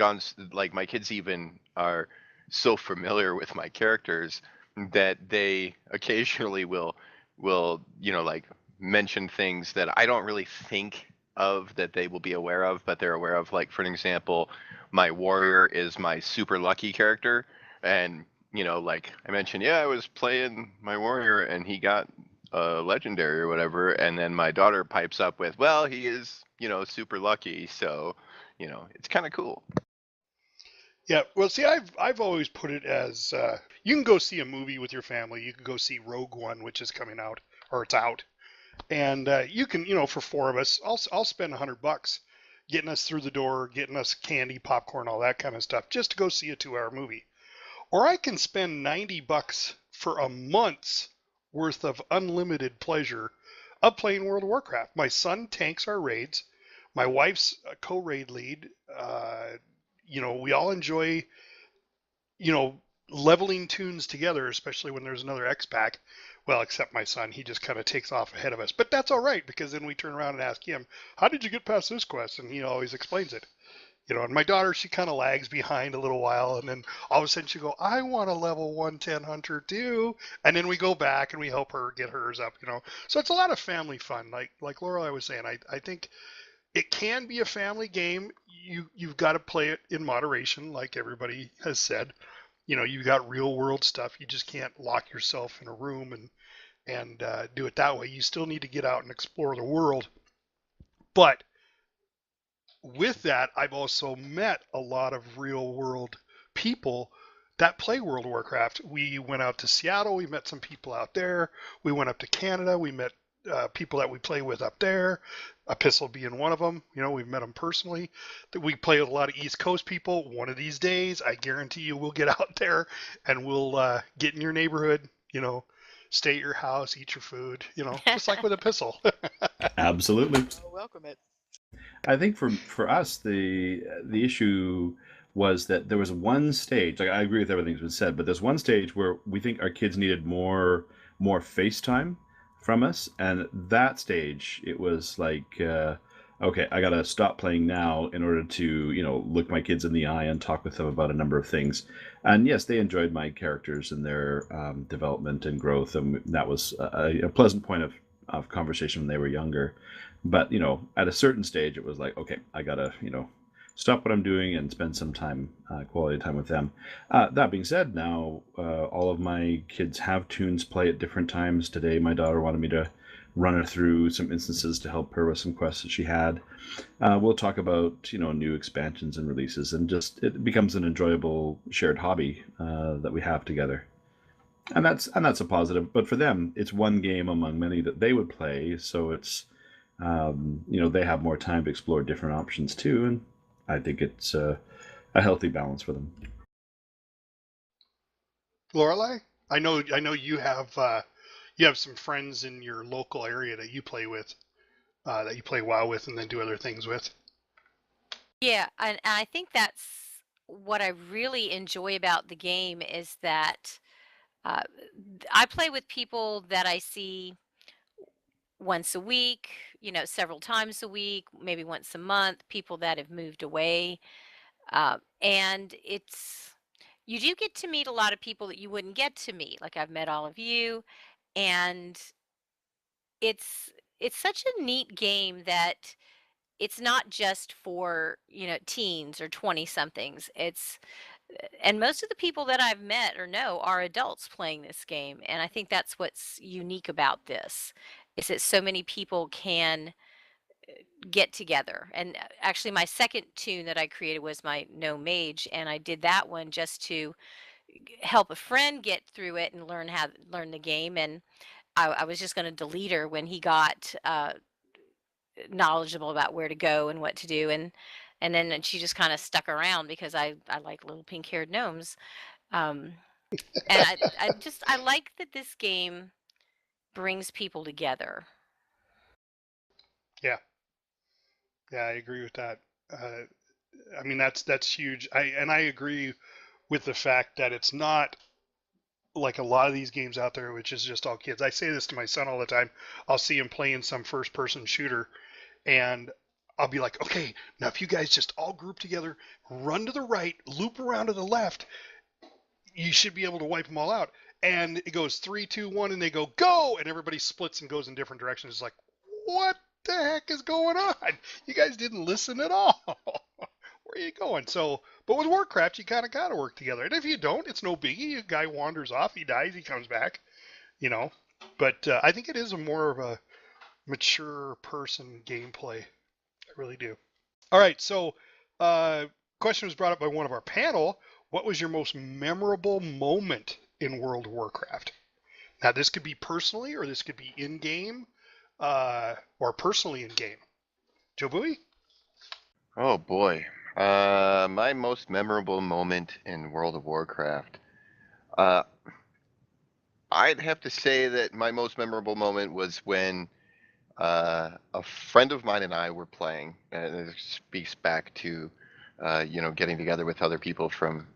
like my kids even are so familiar with my characters that they occasionally will like mention things that I don't really think of that they will be aware of, but they're aware of. Like for an example, my warrior is my super lucky character, and like I mentioned, yeah, I was playing my warrior and he got a legendary or whatever, and then my daughter pipes up with, well, he is super lucky. So, it's kind of cool. Yeah, well, see, I've always put it as you can go see a movie with your family. You can go see Rogue One, which is coming out, or it's out, and you can, for four of us, I'll spend $100 getting us through the door, getting us candy, popcorn, all that kind of stuff, just to go see a 2-hour movie. Or I can spend $90 for a month's worth of unlimited pleasure of playing World of Warcraft. My son tanks our raids. My wife's a co-raid lead. We all enjoy, you know, leveling tunes together, especially when there's another X pack. Well, except my son, he just kind of takes off ahead of us. But that's all right, because then we turn around and ask him, how did you get past this quest? And he always explains it. And my daughter, she kind of lags behind a little while, and then all of a sudden she go, I want a level 110 hunter too. And then we go back and we help her get hers up. So it's a lot of family fun. Like Laura was saying, I think it can be a family game. You've got to play it in moderation, like everybody has said. You've got real world stuff. You just can't lock yourself in a room and do it that way. You still need to get out and explore the world. But with that, I've also met a lot of real world people that play World of Warcraft. We went out to Seattle. We met some people out there. We went up to Canada. We met people that we play with up there. Epistle being one of them. We've met them personally. We play with a lot of East Coast people. One of these days, I guarantee you, we'll get out there and we'll get in your neighborhood. Stay at your house, eat your food. Just like with Epistle. Absolutely. I'll welcome it. I think for us, the issue was that there was one stage. Like, I agree with everything that's been said, but there's one stage where we think our kids needed more FaceTime from us, and that stage, it was like, okay, I gotta stop playing now in order to look my kids in the eye and talk with them about a number of things. And yes, they enjoyed my characters and their development and growth, and that was a pleasant point of conversation when they were younger. But at a certain stage, it was like, okay, I gotta stop what I'm doing and spend some time, quality time with them. That being said, now all of my kids have tunes play at different times. Today, my daughter wanted me to run her through some instances to help her with some quests that she had. We'll talk about new expansions and releases, and just it becomes an enjoyable shared hobby that we have together. And that's a positive. But for them, it's one game among many that they would play, so it's they have more time to explore different options too, and I think it's a healthy balance for them. Lorelai, I know you have some friends in your local area that you play with, that you play WoW with, and then do other things with. Yeah, and I think that's what I really enjoy about the game is that uh, I play with people that I see once a week, several times a week, maybe once a month, people that have moved away. And you do get to meet a lot of people that you wouldn't get to meet. Like I've met all of you, and it's it's such a neat game that it's not just for, teens or 20 somethings. And most of the people that I've met or know are adults playing this game. And I think that's what's unique about this is that so many people can get together. And actually my second tune that I created was my No Mage, and I did that one just to help a friend get through it and learn the game. And I was just going to delete her when he got knowledgeable about where to go and what to do. And then she just kind of stuck around because I like little pink haired gnomes. Um, and I like that this game brings people together. Yeah, I agree with that. I mean, that's huge. I agree with the fact that it's not like a lot of these games out there, which is just all kids. I say this to my son all the time. I'll see him playing some first-person shooter, and I'll be like, okay, now if you guys just all group together, run to the right, loop around to the left, you should be able to wipe them all out. And it goes 3, 2, 1, and they go, and everybody splits and goes in different directions. It's like, what the heck is going on? You guys didn't listen at all. Where are you going? So, but with Warcraft, you kind of got to work together. And if you don't, it's no biggie. A guy wanders off, he dies, he comes back, you know. But I think it is a more of a mature person gameplay. I really do. All right, so question was brought up by one of our panel. What was your most memorable moment in World of Warcraft? Now, this could be personally, or this could be in-game, or personally in-game. Joe Bowie? Oh boy. My most memorable moment in World of Warcraft. Uh, I'd have to say that my most memorable moment was when a friend of mine and I were playing, and it speaks back to, getting together with other people from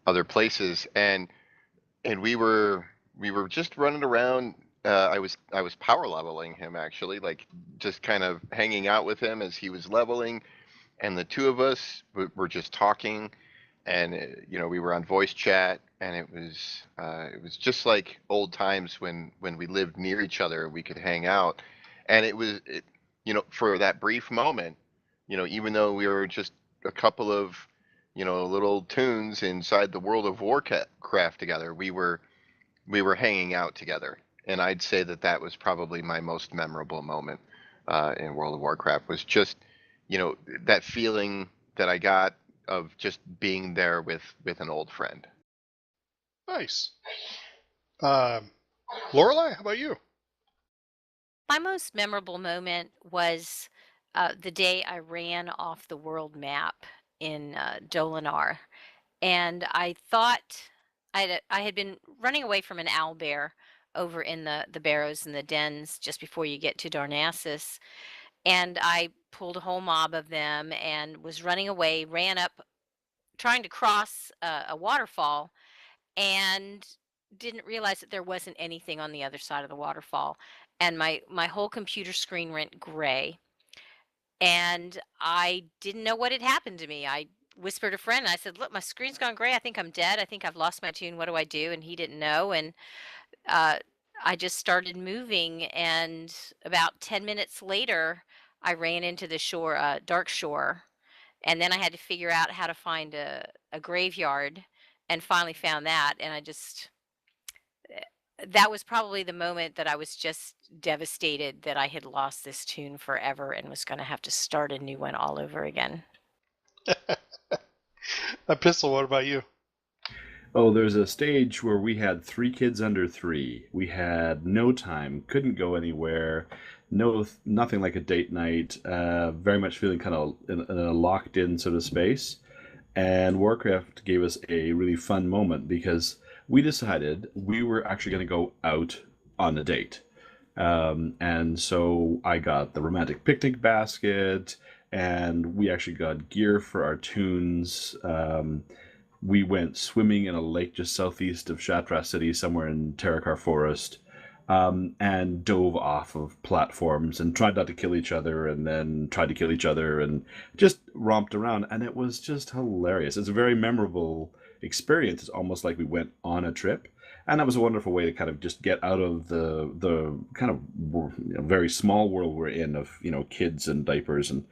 other places, and we were just running around. I was power leveling him actually, like just kind of hanging out with him as he was leveling, and the two of us were just talking, and we were on voice chat, and it was just like old times when we lived near each other, we could hang out, and for that brief moment, even though we were just a couple of little tunes inside the World of Warcraft together, we were hanging out together, and I'd say that was probably my most memorable moment in World of Warcraft, was just that feeling that I got of just being there with an old friend. Nice. Lorelai, how about you? My most memorable moment was the day I ran off the world map in Dolinar. And I thought I had been running away from an owl bear over in the barrows and the dens just before you get to Darnassus. And I pulled a whole mob of them and was running away, ran up trying to cross a waterfall, and didn't realize that there wasn't anything on the other side of the waterfall. And my whole computer screen went gray, and I didn't know what had happened to me. I whispered to a friend, and I said, "Look, my screen's gone gray. I think I'm dead. I think I've lost my tune. What do I do?" And he didn't know. And uh, I just started moving. And about 10 minutes later, I ran into the shore, dark shore. And then I had to figure out how to find a graveyard, and finally found that. And that was probably the moment that I was just devastated that I had lost this tune forever and was going to have to start a new one all over again. Pistol, what about you? Oh, there's a stage where we had 3 kids under 3. We had no time, couldn't go anywhere, nothing like a date night. Very much feeling kind of in a locked-in sort of space. And Warcraft gave us a really fun moment because we decided we were actually going to go out on a date. And so I got the romantic picnic basket, and we actually got gear for our tunes. We went swimming in a lake just southeast of Shattrath City, somewhere in Terakar Forest, and dove off of platforms and tried not to kill each other, and then tried to kill each other, and just romped around. And it was just hilarious. It's a very memorable experience. It's almost like we went on a trip. And that was a wonderful way to kind of just get out of the kind of very small world we're in of kids and diapers and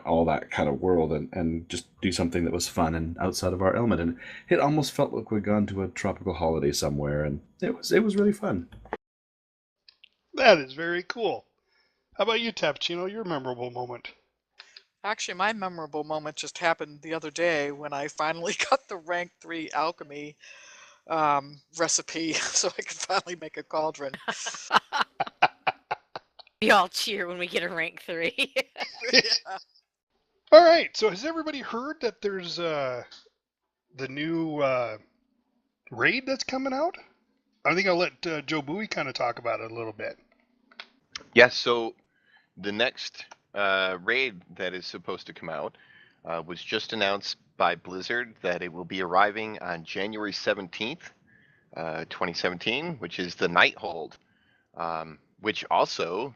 all that kind of world, and just do something that was fun and outside of our element. And it almost felt like we'd gone to a tropical holiday somewhere, and it was really fun. That is very cool. How about you, Tapchino? Your memorable moment? Actually, my memorable moment just happened the other day when I finally got the rank 3 alchemy recipe so I could finally make a cauldron. We all cheer when we get a rank 3. Yeah. All right. So has everybody heard that there's the new raid that's coming out? I think I'll let Joe Bowie kind of talk about it a little bit. Yes, so the next raid that is supposed to come out was just announced by Blizzard that it will be arriving on January 17th, 2017, which is the Nighthold, which also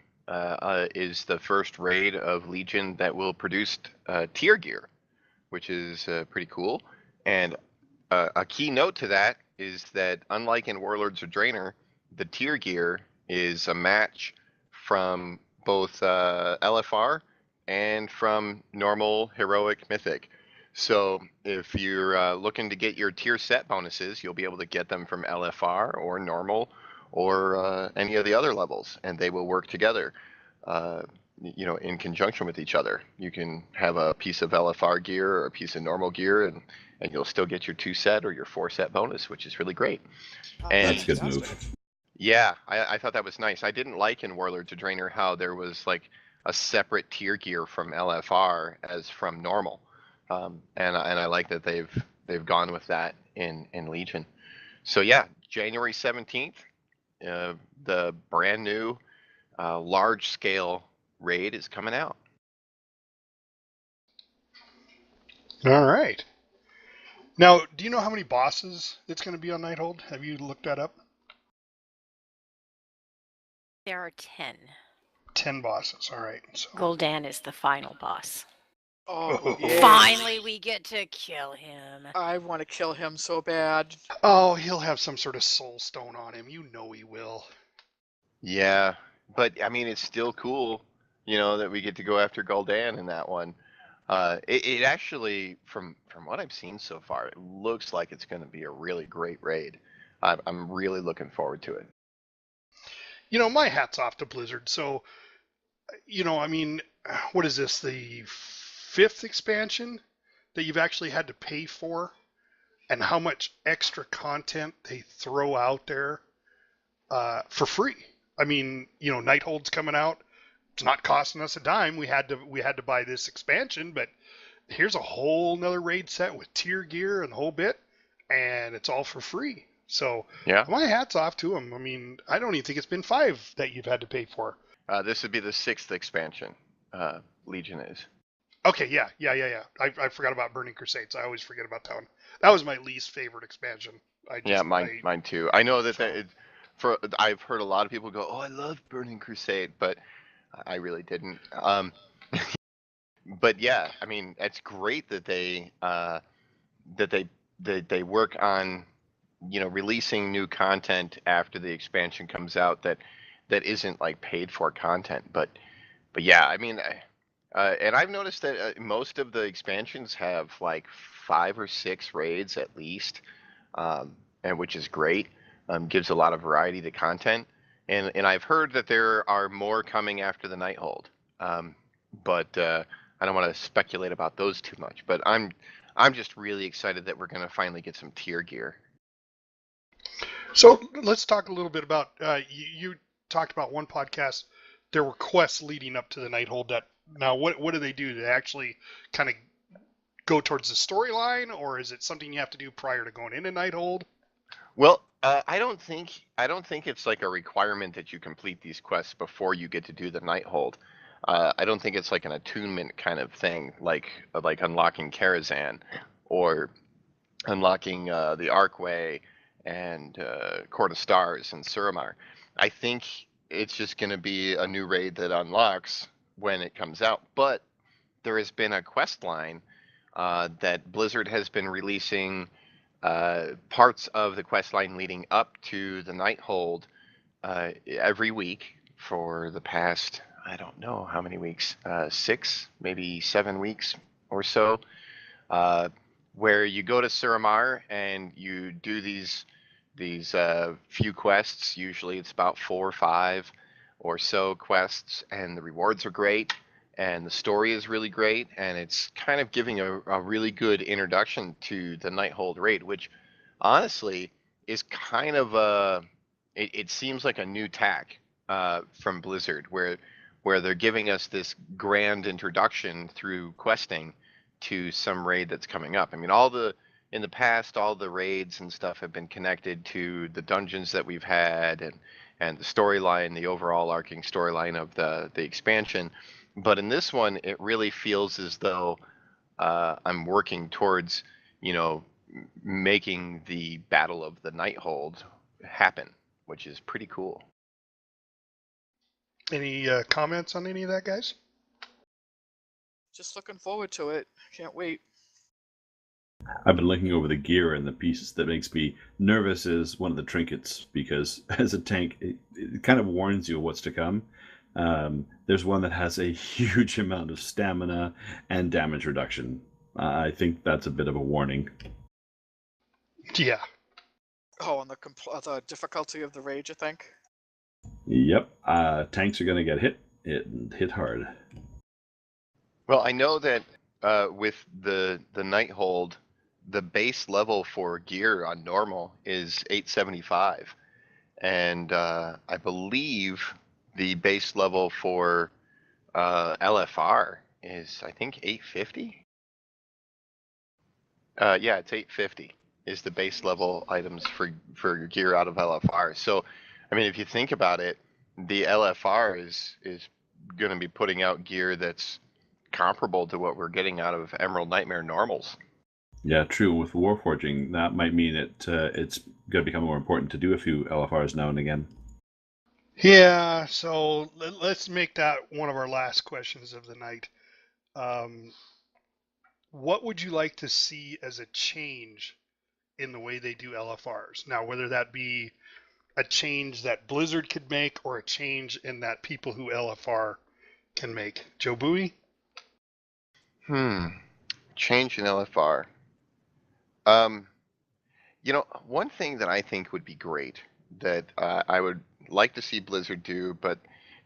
is the first raid of Legion that will produce tier gear, which is pretty cool. And a key note to that is that, unlike in Warlords of Draenor, the tier gear is a match from both LFR and from normal, heroic, mythic. So if you're looking to get your tier set bonuses, you'll be able to get them from LFR or normal or any of the other levels, and they will work together. in conjunction with each other. You can have a piece of LFR gear or a piece of normal gear, and you'll still get your 2-set or your 4-set bonus, which is really great. And That's a good Fantastic. move. yeah, I thought that was nice. I didn't like in Warlords of Draenor how there was like a separate tier gear from LFR as from normal, and I like that they've gone with that in Legion. So yeah, January 17th, the brand new large scale raid is coming out. All right. Now, do you know how many bosses it's going to be on Nighthold? Have you looked that up? There are 10. 10 bosses. All right. So. Gul'dan is the final boss. Oh, yeah. Finally, we get to kill him. I want to kill him so bad. Oh, he'll have some sort of soul stone on him. You know he will. Yeah, but I mean it's still cool, that we get to go after Gul'dan in that one. It actually, from what I've seen so far, it looks like it's going to be a really great raid. I'm really looking forward to it. My hat's off to Blizzard. So, I mean, what is this? The 5th expansion that you've actually had to pay for, and how much extra content they throw out there for free. I mean, Nighthold's coming out. It's not costing us a dime. We had to buy this expansion, but here's a whole nother raid set with tier gear and the whole bit, and it's all for free. So Yeah, my hat's off to them. I mean, I don't even think it's been 5 that you've had to pay for. this would be the 6th expansion. Legion is. Okay, yeah. I forgot about Burning Crusades. I always forget about that one. That was my least favorite expansion. Mine too. I know that I've heard a lot of people go, "Oh, I love Burning Crusade," but I really didn't. But yeah, I mean, it's great that they work on releasing new content after the expansion comes out that isn't like paid for content. But yeah, I mean, and I've noticed that most of the expansions have like 5 or 6 raids at least, and which is great. Gives a lot of variety to content, and I've heard that there are more coming after the Nighthold. But I don't want to speculate about those too much. But I'm just really excited that we're going to finally get some tier gear. So let's talk a little bit about you talked about one podcast. There were quests leading up to the Nighthold. That now what do they do? Do they actually kind of go towards the storyline, or is it something you have to do prior to going into Nighthold? Well, I don't think it's like a requirement that you complete these quests before you get to do the Nighthold. I don't think it's like an attunement kind of thing, like unlocking Karazhan or unlocking the Archway and Court of Stars and Suramar. I think it's just going to be a new raid that unlocks when it comes out. But there has been a quest line that Blizzard has been releasing parts of the quest line leading up to the Nighthold every week for the past, I don't know how many weeks, 6, maybe 7 weeks or so, where you go to Suramar and you do these few quests. Usually it's about 4 or 5 or so quests, and the rewards are great, and the story is really great, and it's kind of giving a really good introduction to the Nighthold raid, which honestly is kind of it seems like a new tack from Blizzard, where they're giving us this grand introduction through questing to some raid that's coming up. I mean, in the past, all the raids and stuff have been connected to the dungeons that we've had and the storyline, the overall arcing storyline of the expansion. But in this one, it really feels as though I'm working towards, making the Battle of the Nighthold happen, which is pretty cool. Any comments on any of that, guys? Just looking forward to it. Can't wait. I've been looking over the gear, and the piece that makes me nervous is one of the trinkets, because as a tank, it kind of warns you of what's to come. There's one that has a huge amount of stamina and damage reduction. I think that's a bit of a warning. Yeah. Oh, and the difficulty of the raid, you think? Yep, tanks are going to get hit it hit hard. Well, I know that with the Nighthold, the base level for gear on normal is 875, and I believe the base level for LFR is, I think, 850. Yeah, it's 850 is the base level items for gear out of LFR. So, I mean, if you think about it, the LFR is going to be putting out gear that's comparable to what we're getting out of Emerald Nightmare normals. Yeah, true. With Warforging, that might mean it's going to become more important to do a few LFRs now and again. Yeah, so let's make that one of our last questions of the night. What would you like to see as a change in the way they do LFRs? Now, whether that be a change that Blizzard could make or a change in that people who LFR can make. Joe Bowie? Change in LFR. You know, one thing that I think would be great that I would like to see Blizzard do, but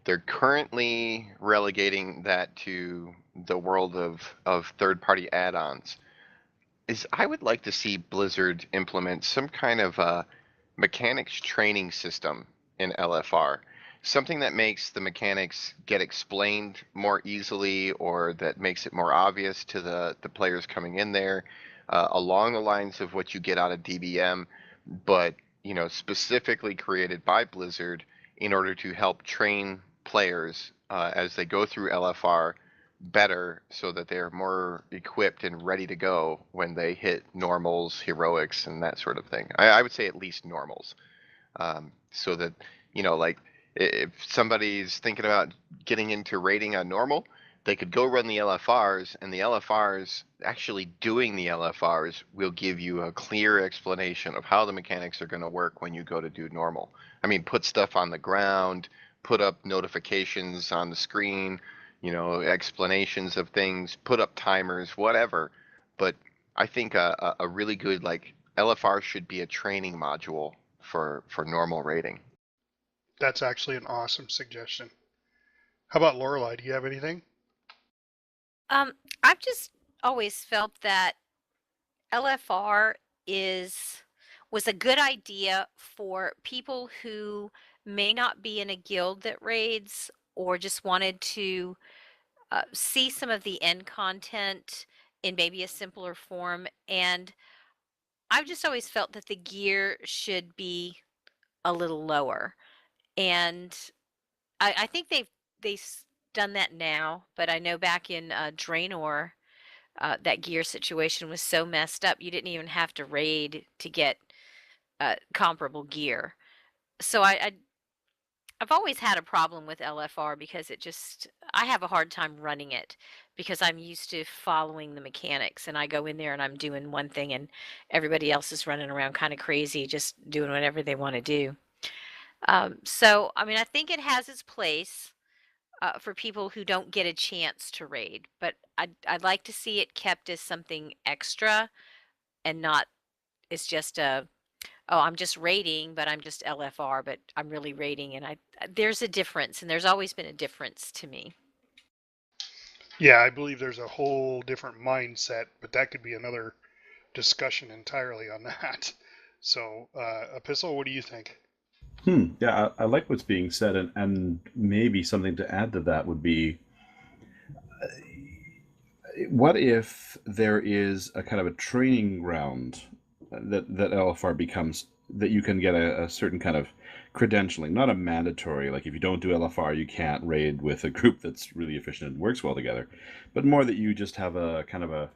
they're currently relegating that to the world of third-party add-ons, is I would like to see Blizzard implement some kind of mechanics training system in LFR. Something that makes the mechanics get explained more easily, or that makes it more obvious to the players coming in there, along the lines of what you get out of DBM, but you know, specifically created by Blizzard in order to help train players as they go through LFR better, so that they're more equipped and ready to go when they hit normals, heroics, and that sort of thing. I would say at least normals, so that, you know, like if somebody's thinking about getting into raiding on normal, they could go run the LFRs, and the LFRs, actually doing the LFRs, will give you a clear explanation of how the mechanics are going to work when you go to do normal. I mean, put stuff on the ground, put up notifications on the screen, you know, explanations of things, put up timers, whatever. But I think a really good, like, LFR should be a training module for normal raiding. That's actually an awesome suggestion. How about Lorelei? Do you have anything? I've just always felt that LFR was a good idea for people who may not be in a guild that raids, or just wanted to see some of the end content in maybe a simpler form. And I've just always felt that the gear should be a little lower. And I think they've done that now, but I know back in Draenor, that gear situation was so messed up, you didn't even have to raid to get comparable gear. So I've always had a problem with LFR, because I have a hard time running it, because I'm used to following the mechanics, and I go in there and I'm doing one thing and everybody else is running around kind of crazy, just doing whatever they want to do. So, I mean, I think it has its place for people who don't get a chance to raid, but I'd like to see it kept as something extra, and not it's just oh, I'm just raiding, but I'm just LFR, but I'm really raiding, and there's a difference, and there's always been a difference to me. Yeah, I believe there's a whole different mindset, but that could be another discussion entirely on that. So, Epistle, what do you think? Yeah, I like what's being said, and maybe something to add to that would be, what if there is a kind of a training ground that LFR becomes, that you can get a certain kind of credentialing, not a mandatory, like if you don't do LFR, you can't raid with a group that's really efficient and works well together, but more that you just have a kind of a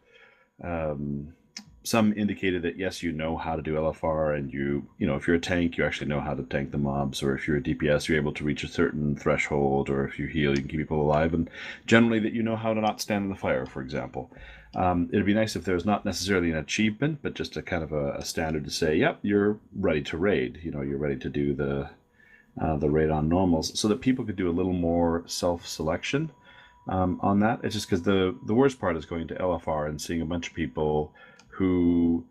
some indicated that yes, you know how to do LFR, and you know, if you're a tank, you actually know how to tank the mobs, or if you're a DPS, you're able to reach a certain threshold, or if you heal, you can keep people alive, and generally that you know how to not stand in the fire, for example. It'd be nice if there's not necessarily an achievement, but just a kind of a standard to say, yep, you're ready to raid. You know, you're ready to do the raid on normals, so that people could do a little more self-selection on that. It's just because the worst part is going to LFR and seeing a bunch of people who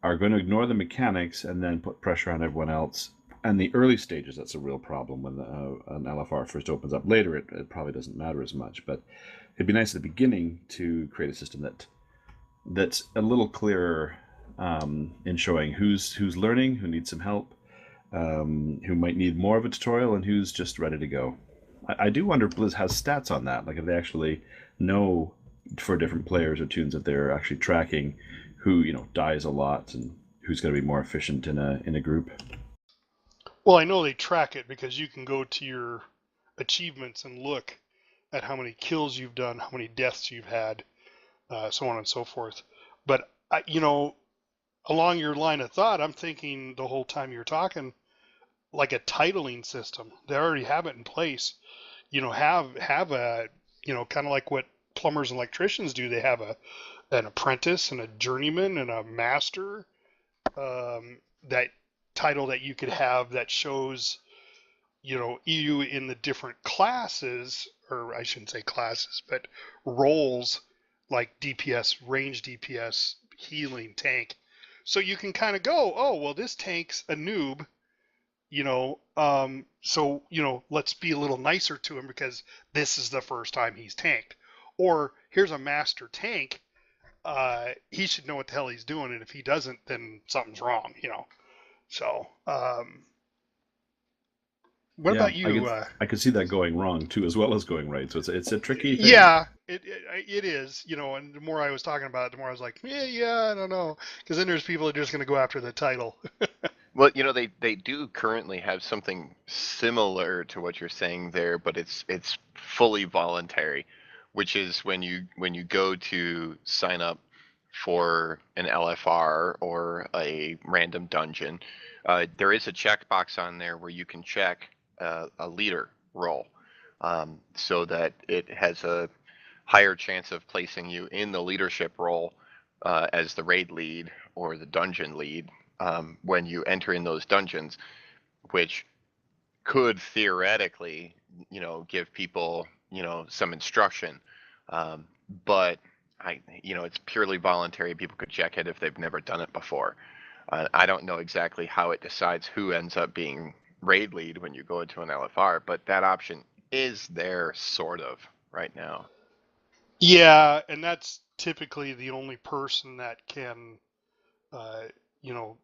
are going to ignore the mechanics and then put pressure on everyone else And the early stages, that's a real problem when an LFR first opens up. Later, it probably doesn't matter as much, but it'd be nice at the beginning to create a system that's a little clearer in showing who's learning, who needs some help, who might need more of a tutorial, and who's just ready to go. I do wonder if Blizz has stats on that, like if they actually know for different players or tunes that they're actually tracking who dies a lot and who's going to be more efficient in a group. Well, I know they track it because you can go to your achievements and look at how many kills you've done, how many deaths you've had, so on and so forth. But along your line of thought, I'm thinking the whole time you're talking, like a titling system. They already have it in place. Have a kind of like what plumbers and electricians do. They have an apprentice and a journeyman and a master. That title that you could have that shows you in the different classes, or I shouldn't say classes, but roles like DPS, range DPS, healing, tank. So you can kind of go, oh, well, this tank's a noob, so, let's be a little nicer to him because this is the first time he's tanked. Or here's a master tank. He should know what the hell he's doing, and if he doesn't, then something's wrong, So, what about you? I could see that going wrong too, as well as going right. So it's a tricky thing. Yeah, it is, and the more I was talking about it, the more I was like, yeah, I don't know, because then there's people that are just going to go after the title. Well, they do currently have something similar to what you're saying there, but it's fully voluntary, which is when you go to sign up for an LFR or a random dungeon, there is a checkbox on there where you can check a leader role, so that it has a higher chance of placing you in the leadership role as the raid lead or the dungeon lead when you enter in those dungeons, which could theoretically, give people, some instruction, but it's purely voluntary. People could check it if they've never done it before. I don't know exactly how it decides who ends up being raid lead when you go into an LFR, but that option is there sort of right now. Yeah, and that's typically the only person that can,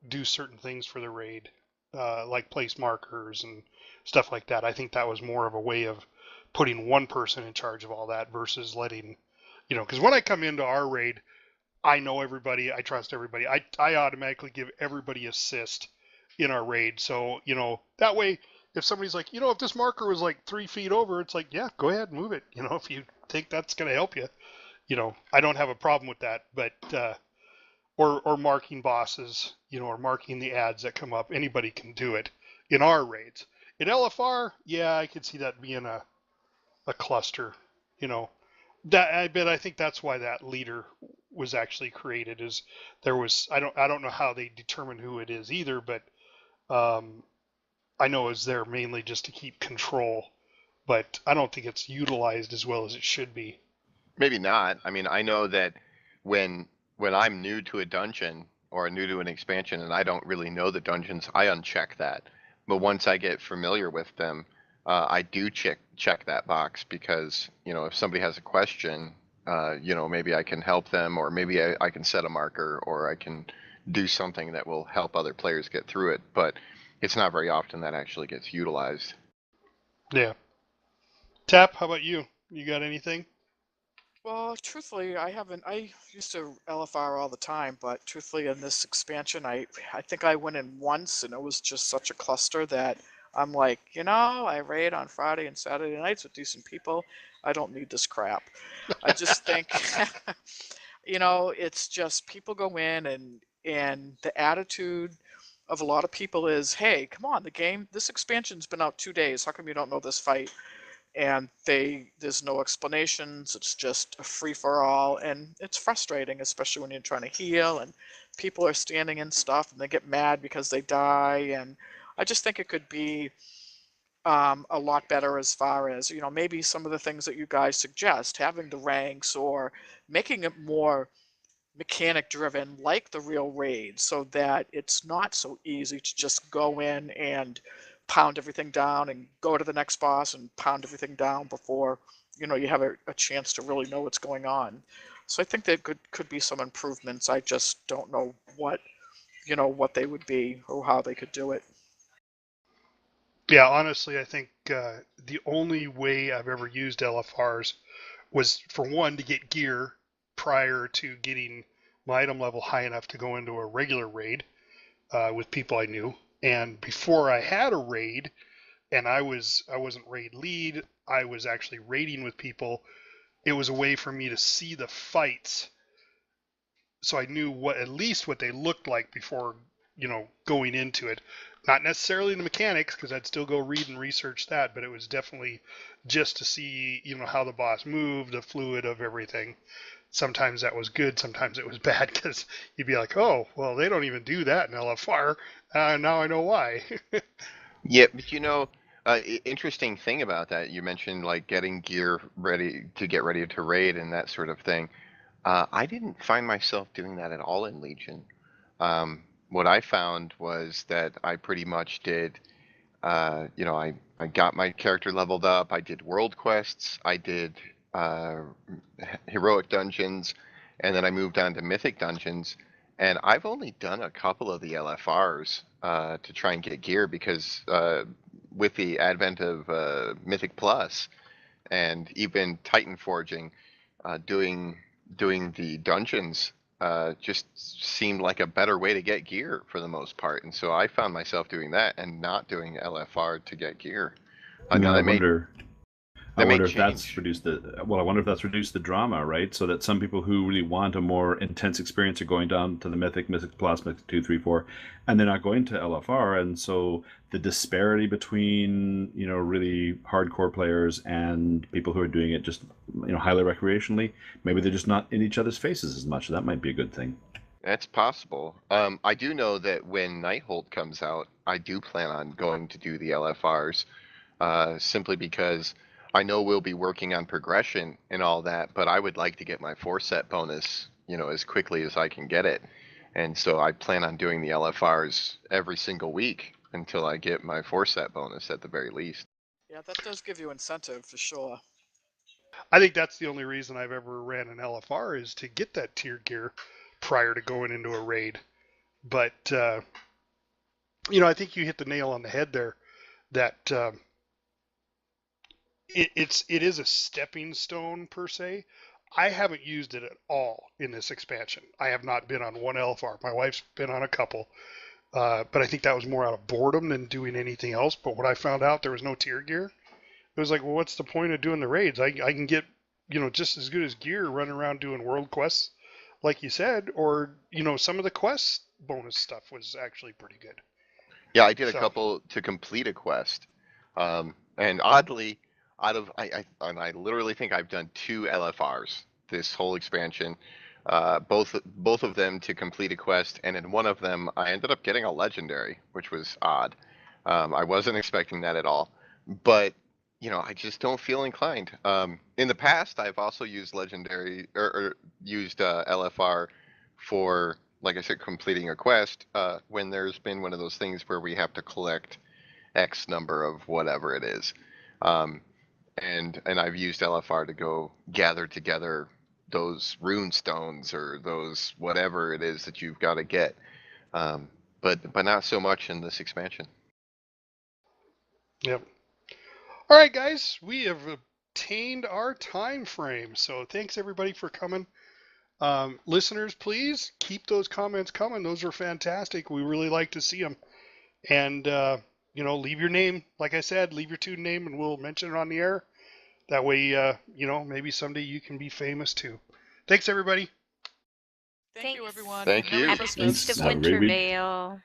do certain things for the raid, like place markers and stuff like that. I think that was more of a way of putting one person in charge of all that versus letting, because when I come into our raid, I know everybody, I trust everybody. I automatically give everybody assist in our raid. So, that way, if somebody's like, if this marker was like 3 feet over, it's like, yeah, go ahead and move it. If you think that's going to help you, I don't have a problem with that. But, or marking bosses, or marking the ads that come up. Anybody can do it in our raids. In LFR, yeah, I could see that being a cluster, But I think that's why that leader was actually created. Is there was I don't know how they determine who it is either, but I know it's there mainly just to keep control. But I don't think it's utilized as well as it should be. Maybe not. I mean, I know that when I'm new to a dungeon or new to an expansion and I don't really know the dungeons, I uncheck that. But once I get familiar with them, I do check that box because, if somebody has a question, maybe I can help them, or maybe I can set a marker, or I can do something that will help other players get through it. But it's not very often that actually gets utilized. Yeah. Tap, how about you? You got anything? Well, truthfully, I haven't. I used to LFR all the time, but truthfully, in this expansion, I think I went in once, and it was just such a cluster that I'm like, I raid on Friday and Saturday nights with decent people. I don't need this crap. I just think, it's just people go in and the attitude of a lot of people is, hey, come on, this expansion's been out 2 days. How come you don't know this fight? And there's no explanations. It's just a free-for-all, and it's frustrating, especially when you're trying to heal and people are standing in stuff and they get mad because they die. And I just think it could be a lot better as far as, maybe some of the things that you guys suggest, having the ranks or making it more mechanic driven like the real raid, so that it's not so easy to just go in and pound everything down and go to the next boss and pound everything down before you have a chance to really know what's going on. So I think there could be some improvements. I just don't know what they would be or how they could do it. Yeah, honestly, I think the only way I've ever used LFRs was, for one, to get gear prior to getting my item level high enough to go into a regular raid with people I knew. And before I had a raid, and I wasn't raid lead, I was actually raiding with people. It was a way for me to see the fights, so I knew at least what they looked like before going into it. Not necessarily the mechanics, because I'd still go read and research that, but it was definitely just to see how the boss moved, the fluid of everything. Sometimes that was good, sometimes it was bad, because you'd be like, oh, well, they don't even do that in LFR. Now I know why. Yeah, but interesting thing about that, you mentioned like getting gear ready to get ready to raid and that sort of thing. I didn't find myself doing that at all in Legion. What I found was that I pretty much did, I got my character leveled up. I did world quests. I did heroic dungeons, and then I moved on to mythic dungeons. And I've only done a couple of the LFRs to try and get gear because with the advent of Mythic Plus and even Titan forging, doing the dungeons just seemed like a better way to get gear for the most part, and so I found myself doing that and not doing LFR to get gear. Now I that wonder may if that's change. reduced the drama, right? So that some people who really want a more intense experience are going down to the Mythic Plus, Mythic 2, 3, 4, and they're not going to LFR, and so the disparity between really hardcore players and people who are doing it just highly recreationally, maybe they're just not in each other's faces as much. That might be a good thing. That's possible. I do know that when Nighthold comes out, I do plan on going to do the LFRs, simply because I know we'll be working on progression and all that, but I would like to get my 4-set bonus, as quickly as I can get it. And so I plan on doing the LFRs every single week until I get my 4-set bonus at the very least. Yeah, that does give you incentive for sure. I think that's the only reason I've ever ran an LFR, is to get that tier gear prior to going into a raid. But I think you hit the nail on the head there. That it is a stepping stone per se. I haven't used it at all in this expansion. I have not been on one LFR. My wife's been on a couple, but I think that was more out of boredom than doing anything else. But when I found out there was no tier gear, it was like, well, what's the point of doing the raids? I can get just as good as gear running around doing world quests, like you said, or some of the quest bonus stuff was actually pretty good. Yeah, I did a So couple to complete a quest, and oddly, I literally think I've done 2 LFRs this whole expansion, both of them to complete a quest, and in one of them I ended up getting a legendary, which was odd. I wasn't expecting that at all, but I just don't feel inclined. In the past, I've also used legendary or used LFR for, like I said, completing a quest, when there's been one of those things where we have to collect X number of whatever it is. And I've used LFR to go gather together those rune stones or those whatever it is that you've got to get. But not so much in this expansion. yep. All right, guys, we have obtained our time frame. So thanks everybody for coming. Listeners, please keep those comments coming. Those are fantastic. We really like to see them. And, leave your name. Like I said, leave your tune name and we'll mention it on the air. That way, maybe someday you can be famous too. Thanks, everybody. Thank you, Thanks. everyone. Thank Merry you. Happy Christmas. Feast of Have a great week. Winterveil.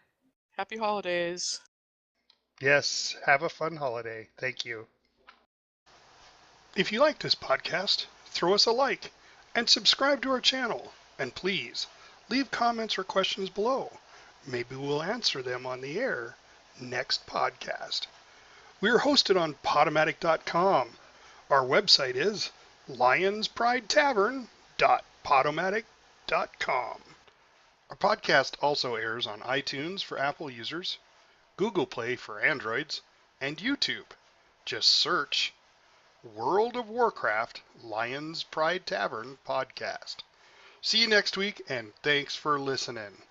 Happy holidays. Yes, have a fun holiday. Thank you. If you like this podcast, throw us a like and subscribe to our channel. And please, leave comments or questions below. Maybe we'll answer them on the air next podcast. We are hosted on Podomatic.com. Our website is lionspridetavern.podomatic.com. Our podcast also airs on iTunes for Apple users, Google Play for Androids, and YouTube. Just search World of Warcraft Lion's Pride Tavern podcast. See you next week, and thanks for listening.